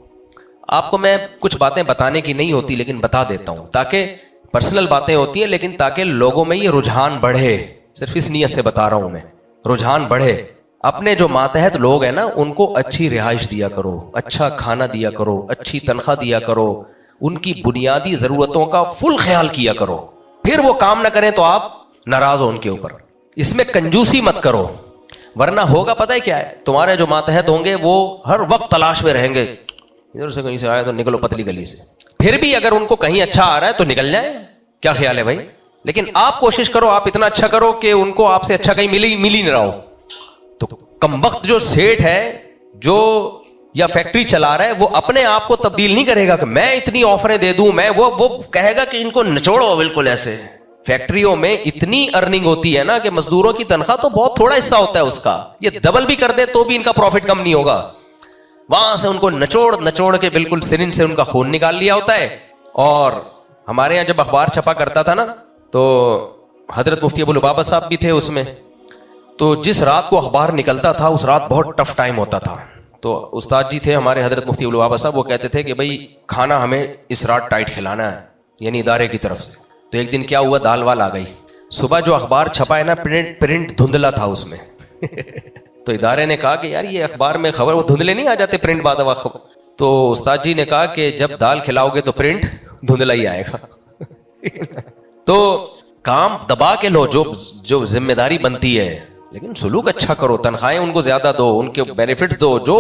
آپ کو میں کچھ باتیں بتانے کی نہیں ہوتی لیکن بتا دیتا ہوں, تاکہ پرسنل باتیں ہوتی ہیں لیکن تاکہ لوگوں میں یہ رجحان بڑھے, صرف اس نیت سے بتا رہا ہوں میں, رجحان بڑھے. اپنے جو ماتحت لوگ ہیں نا ان کو اچھی رہائش دیا کرو, اچھا کھانا دیا کرو, اچھی تنخواہ دیا کرو, ان کی بنیادی ضرورتوں کا فل خیال کیا کرو. پھر وہ کام نہ کریں تو آپ ناراض ہو ان کے اوپر. اس میں کنجوسی مت کرو, ورنہ ہوگا پتہ ہے کیا ہے, تمہارے جو ماتحت ہوں گے وہ ہر وقت تلاش میں رہیں گے, ادھر سے کہیں سے آئے تو نکلو پتلی گلی سے. پھر بھی اگر ان کو کہیں اچھا آ رہا ہے تو نکل جائیں. کیا خیال ہے بھائی؟ لیکن آپ کوشش کرو, آپ اتنا اچھا کرو کہ ان کو آپ سے اچھا کہیں مل ہی نہ رہا ہو. تو کم وقت جو سیٹ ہے جو یا فیکٹری چلا رہا ہے وہ اپنے آپ کو تبدیل نہیں کرے گا کہ میں اتنی آفریں دے دوں, میں وہ کہے گا کہ ان کو نچوڑو بالکل ایسے. فیکٹریوں میں اتنی ارننگ ہوتی ہے نا کہ مزدوروں کی تنخواہ تو بہت تھوڑا حصہ ہوتا ہے اس کا, یہ ڈبل بھی کر دے تو بھی ان کا پروفٹ کم نہیں ہوگا. وہاں سے ان کو نچوڑ کے بالکل سرنج سے ان کا خون نکال لیا ہوتا ہے. اور ہمارے یہاں جب اخبار چھپا کرتا تھا نا تو حضرت مفتی ابو لبابہ صاحب بھی تھے اس میں, تو جس رات کو اخبار نکلتا تھا اس رات بہت ٹف ٹائم ہوتا تھا. تو استاد جی تھے ہمارے حضرت مفتی ابو لبابہ صاحب, وہ کہتے تھے کہ بھائی کھانا ہمیں اس رات ٹائٹ کھلانا ہے, یعنی ادارے کی طرف سے. تو ایک دن کیا ہوا, دال وال آ گئی. صبح جو اخبار چھپا ہے نا پرنٹ دھندلا تھا اس میں. تو ادارے نے کہا کہ یار یہ اخبار میں خبر وہ دھندلے نہیں آ جاتے پرنٹ بعد خبر. تو استاد جی نے کہا کہ جب دال کھلاؤ گے تو پرنٹ دھندلا ہی آئے گا. تو کام دبا کے لو جو ذمہ داری بنتی ہے, لیکن سلوک اچھا کرو, تنخواہیں ان کو زیادہ دو, ان کے بینیفٹس دو, جو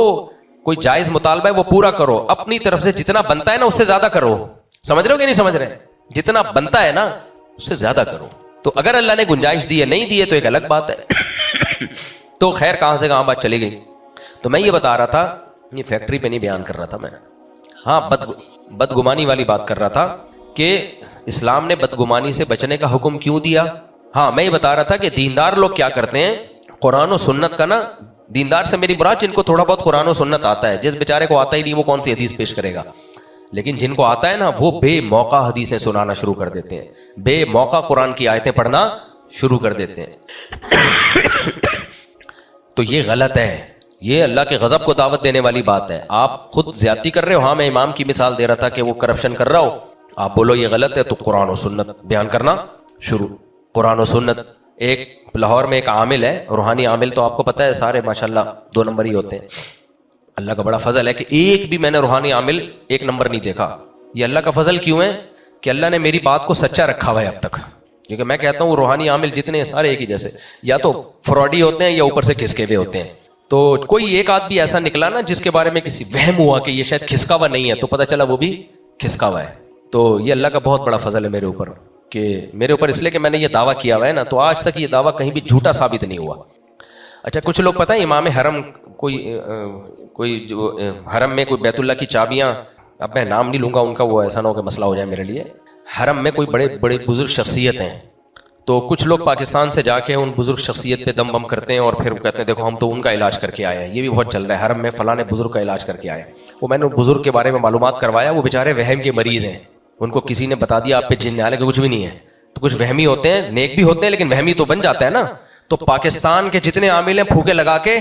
کوئی جائز مطالبہ ہے وہ پورا کرو, اپنی طرف سے جتنا بنتا ہے نا اس سے زیادہ کرو. سمجھ رہے ہو کہ نہیں سمجھ رہے؟ جتنا بنتا ہے نا اس سے زیادہ کرو. تو اگر اللہ نے گنجائش دی ہے, نہیں دی ہے تو ایک الگ بات ہے. تو خیر کہاں سے کہاں بات چلی گئی. تو میں یہ بتا رہا تھا, یہ فیکٹری پہ نہیں بیان کر رہا تھا میں, ہاں بدگمانی والی بات کر رہا تھا کہ اسلام نے بدگمانی سے بچنے کا حکم کیوں دیا. ہاں میں یہ بتا رہا تھا کہ دیندار لوگ کیا کرتے ہیں, قرآن و سنت کا نا دیندار سے میری مراد جن کو تھوڑا بہت قرآن و سنت آتا ہے. جس بیچارے کو آتا ہی نہیں وہ کون سی حدیث پیش کرے گا؟ لیکن جن کو آتا ہے نا وہ بے موقع حدیثیں سنانا شروع کر دیتے ہیں, بے موقع قرآن کی آیتیں پڑھنا شروع کر دیتے ہیں. تو یہ غلط ہے, یہ اللہ کے غضب کو دعوت دینے والی بات ہے. آپ خود زیادتی کر رہے ہو. ہاں میں امام کی مثال دے رہا تھا کہ وہ کرپشن کر رہا ہو, آپ بولو یہ غلط ہے تو قرآن و سنت بیان کرنا شروع. قرآن و سنت. ایک لاہور میں ایک عامل ہے, روحانی عامل, تو آپ کو پتہ ہے سارے ماشاءاللہ 2 نمبر ہی ہوتے ہیں. اللہ کا بڑا فضل ہے کہ ایک بھی میں نے روحانی عامل 1 نمبر نہیں دیکھا. یہ اللہ کا فضل کیوں ہے کہ اللہ نے میری بات کو سچا رکھا ہوا ہے اب تک. کیونکہ میں کہتا ہوں روحانی عامل جتنے ہیں سارے ایک ہی جیسے, یا تو فراڈی ہوتے ہیں یا اوپر سے کھسکے ہوئے ہوتے ہیں. تو کوئی ایک آدمی ایسا نکلا نا جس کے بارے میں کسی وہم ہوا کہ یہ شاید کھسکا ہوا نہیں ہے, تو پتہ چلا وہ بھی کھسکا ہوا ہے. تو یہ اللہ کا بہت بڑا فضل ہے میرے اوپر, کہ میرے اوپر اس لیے کہ میں نے یہ دعویٰ کیا ہوا ہے نا, تو آج تک یہ دعویٰ کہیں بھی جھوٹا ثابت نہیں ہوا. اچھا کچھ لوگ پتہ ہے امام حرم, کوئی جو حرم میں کوئی بیت اللہ کی چابیاں, اب میں نام نہیں لوں گا ان کا, وہ ایسا نہ ہو کہ مسئلہ ہو جائے میرے لیے. حرم میں کوئی بڑے بڑے بزرگ شخصیت ہیں, تو کچھ لوگ پاکستان سے جا کے ان بزرگ شخصیت پہ دم بم کرتے ہیں اور پھر وہ کہتے ہیں دیکھو ہم تو ان کا علاج کر کے آئے ہیں. یہ بھی بہت چل رہا ہے, حرم میں فلاں بزرگ کا علاج کر کے آئے. وہ میں نے بزرگ کے بارے میں معلومات کروایا, وہ بیچارے وہم کے مریض ہیں. ان کو کسی نے بتا دیا آپ پہ جن حالانکہ کچھ بھی نہیں ہے. تو کچھ وہمی ہوتے ہیں, نیک بھی ہوتے ہیں, لیکن وہمی تو بن جاتا ہے نا. تو پاکستان کے جتنے عامل ہیں پھوکے لگا کے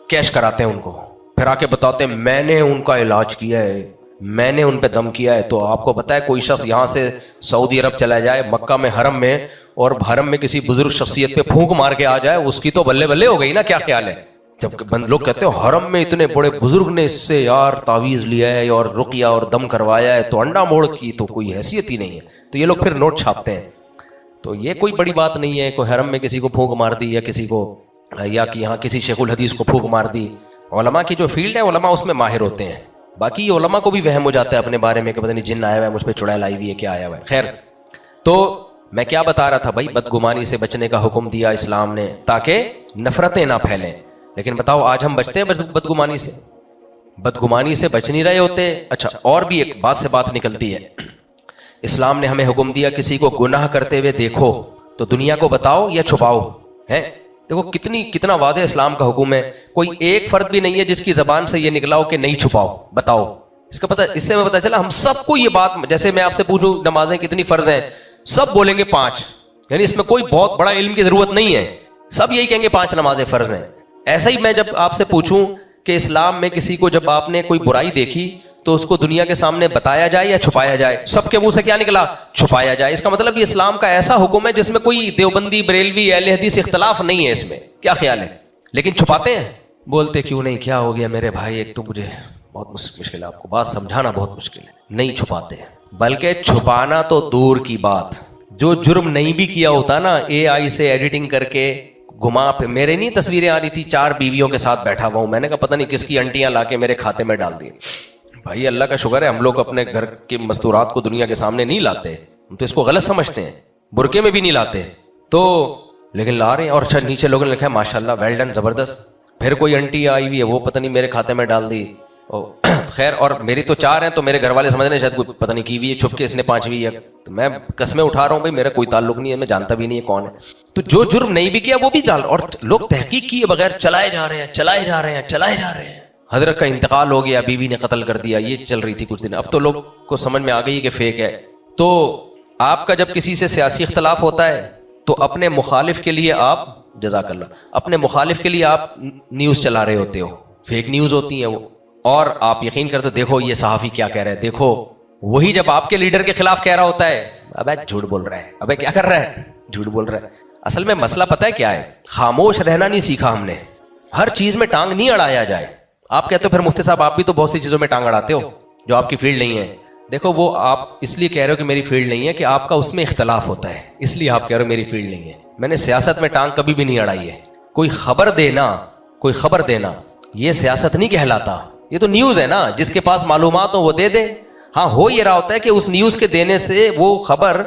کیش کراتے ہیں ان کو, پھر آ کے بتاتے ہیں میں نے ان کا علاج کیا ہے, میں نے ان پہ دم کیا ہے. تو آپ کو پتہ ہے کوئی شخص یہاں سے سعودی عرب چلا جائے, مکہ میں حرم میں, اور حرم میں کسی بزرگ شخصیت پہ پھونک مار کے آ جائے, اس کی تو بلے بلے ہو گئی نا. کیا خیال ہے جب لوگ کہتے ہیں حرم میں اتنے بڑے بزرگ نے اس سے یار تعویذ لیا ہے اور رقیہ اور دم کروایا ہے, تو انڈا موڑ کی تو کوئی حیثیت ہی نہیں ہے. تو یہ لوگ پھر نوٹ چھاپتے ہیں. تو یہ کوئی بڑی بات نہیں ہے, کوئی حرم میں کسی کو پھونک مار دی یا کسی کو, یا کہ یہاں کسی شیخ الحدیث کو پھونک مار دی. علماء کی جو فیلڈ ہے علماء اس میں ماہر ہوتے ہیں. باقی علماء کو بھی وہم ہو جاتا ہے اپنے بارے میں کہ پتہ نہیں جن آیا ہوا ہے, مجھ پہ چڑیل آئی ہوئی ہے, کیا آیا ہوا ہے. خیر, تو میں کیا بتا رہا تھا بھائی, بدگمانی سے بچنے کا حکم دیا اسلام نے تاکہ نفرتیں نہ پھیلیں. لیکن بتاؤ آج ہم بچتے ہیں بدگمانی سے؟ بدگمانی سے بچ نہیں رہے ہوتے. اچھا اور بھی ایک بات سے بات نکلتی ہے, اسلام نے ہمیں حکم دیا کسی کو گناہ کرتے ہوئے دیکھو تو دنیا کو بتاؤ یا چھپاؤ. ہے دیکھو کتنا واضح اسلام کا حکم ہے. کوئی ایک فرد بھی نہیں ہے جس کی زبان سے یہ نکلا ہو کہ نہیں چھپاؤ, بتاؤ. اس کا پتہ, اس سے میں پتہ چلا ہم سب کو یہ بات, جیسے میں آپ سے پوچھوں نمازیں کتنی فرض ہیں, سب بولیں گے 5. یعنی اس میں کوئی بہت بڑا علم کی ضرورت نہیں ہے, سب یہی کہیں گے 5 نمازیں فرض ہیں. ایسا ہی میں جب آپ سے پوچھوں کہ اسلام میں کسی کو جب آپ نے کوئی برائی دیکھی تو اس کو دنیا کے سامنے بتایا جائے یا چھپایا جائے, سب کے منہ سے کیا نکلا؟ چھپایا جائے. اس کا مطلب یہ اسلام کا ایسا حکم ہے جس میں کوئی دیوبندی, بریلوی, اہل حدیث اختلاف نہیں ہے اس میں. کیا خیال ہے؟ لیکن چھپاتے ہیں. بولتے کیوں نہیں, کیا ہو گیا میرے بھائی, ایک تو مجھے بہت مشکل ہے, آپ کو بات سمجھانا بہت مشکل ہے. نہیں چھپاتے, بلکہ چھپانا تو دور کی بات, جو جرم نہیں بھی کیا ہوتا نا, اے آئی سے ایڈیٹنگ کر کے گھما پہ, میرے نہیں تصویریں آ رہی تھی 4 بیویوں کے ساتھ بیٹھا ہوا ہوں, میں نے کہا پتہ نہیں کس کی انٹیاں لا کے میرے کھاتے میں ڈال دی. بھائی اللہ کا شکر ہے ہم لوگ اپنے گھر کے مستورات کو دنیا کے سامنے نہیں لاتے, ہم تو اس کو غلط سمجھتے ہیں, برقعے میں بھی نہیں لاتے, تو لیکن لا رہے ہیں. اور اچھا نیچے لوگوں نے لکھا ہے ماشاءاللہ ویل ڈن, زبردست. پھر کوئی انٹی آئی ہوئی ہے, وہ پتہ نہیں میرے کھاتے میں ڈال دی. خیر, اور میری تو 4 ہیں, تو میرے گھر والے سمجھ رہے ہیں شاید کوئی پتہ نہیں کی ہوئی ہے چھپ کے, اس نے 5ویں ہے. تو میں قسمیں اٹھا رہا ہوں بھائی میرا کوئی تعلق نہیں ہے, میں جانتا بھی نہیں ہے کون ہے. تو جو جرم نہیں بھی کیا وہ بھی ڈال, اور لوگ تحقیق کیے بغیر چلائے جا رہے ہیں. حضرت کا انتقال ہو گیا, بیوی نے قتل کر دیا, یہ چل رہی تھی کچھ دن. اب تو لوگ کو سمجھ میں آ گئی کہ فیک ہے. تو آپ کا جب کسی سے سیاسی اختلاف ہوتا ہے تو اپنے مخالف کے لیے آپ, جزاک اللہ, اپنے مخالف کے لیے آپ نیوز چلا رہے ہوتے ہو, فیک نیوز ہوتی ہیں وہ, اور آپ یقین کرتے دیکھو یہ صحافی کیا کہہ رہا ہے, دیکھو. وہی جب آپ کے لیڈر کے خلاف کہہ رہا ہوتا ہے, ابے جھوٹ بول رہا ہے, ابے کیا کر رہا ہے, جھوٹ بول رہا ہے. اصل میں مسئلہ پتہ ہے کیا ہے, خاموش رہنا نہیں سیکھا ہم نے, ہر چیز میں ٹانگ نہیں اڑایا جائے. آپ کہتے ہو پھر مفتی صاحب آپ بھی تو بہت سی چیزوں میں ٹانگ اڑاتے ہو جو آپ کی فیلڈ نہیں ہے. دیکھو وہ آپ اس لیے کہہ رہے ہو کہ میری فیلڈ نہیں ہے کہ آپ کا اس میں اختلاف ہوتا ہے, اس لیے آپ کہہ رہے ہو میری فیلڈ نہیں ہے. میں نے سیاست میں ٹانگ کبھی بھی نہیں اڑائی ہے. کوئی خبر دینا یہ سیاست نہیں کہلاتا, یہ تو نیوز ہے نا, جس کے پاس معلومات ہو وہ دے دے. ہاں ہو یہ رہا ہوتا ہے کہ اس نیوز کے دینے سے وہ خبر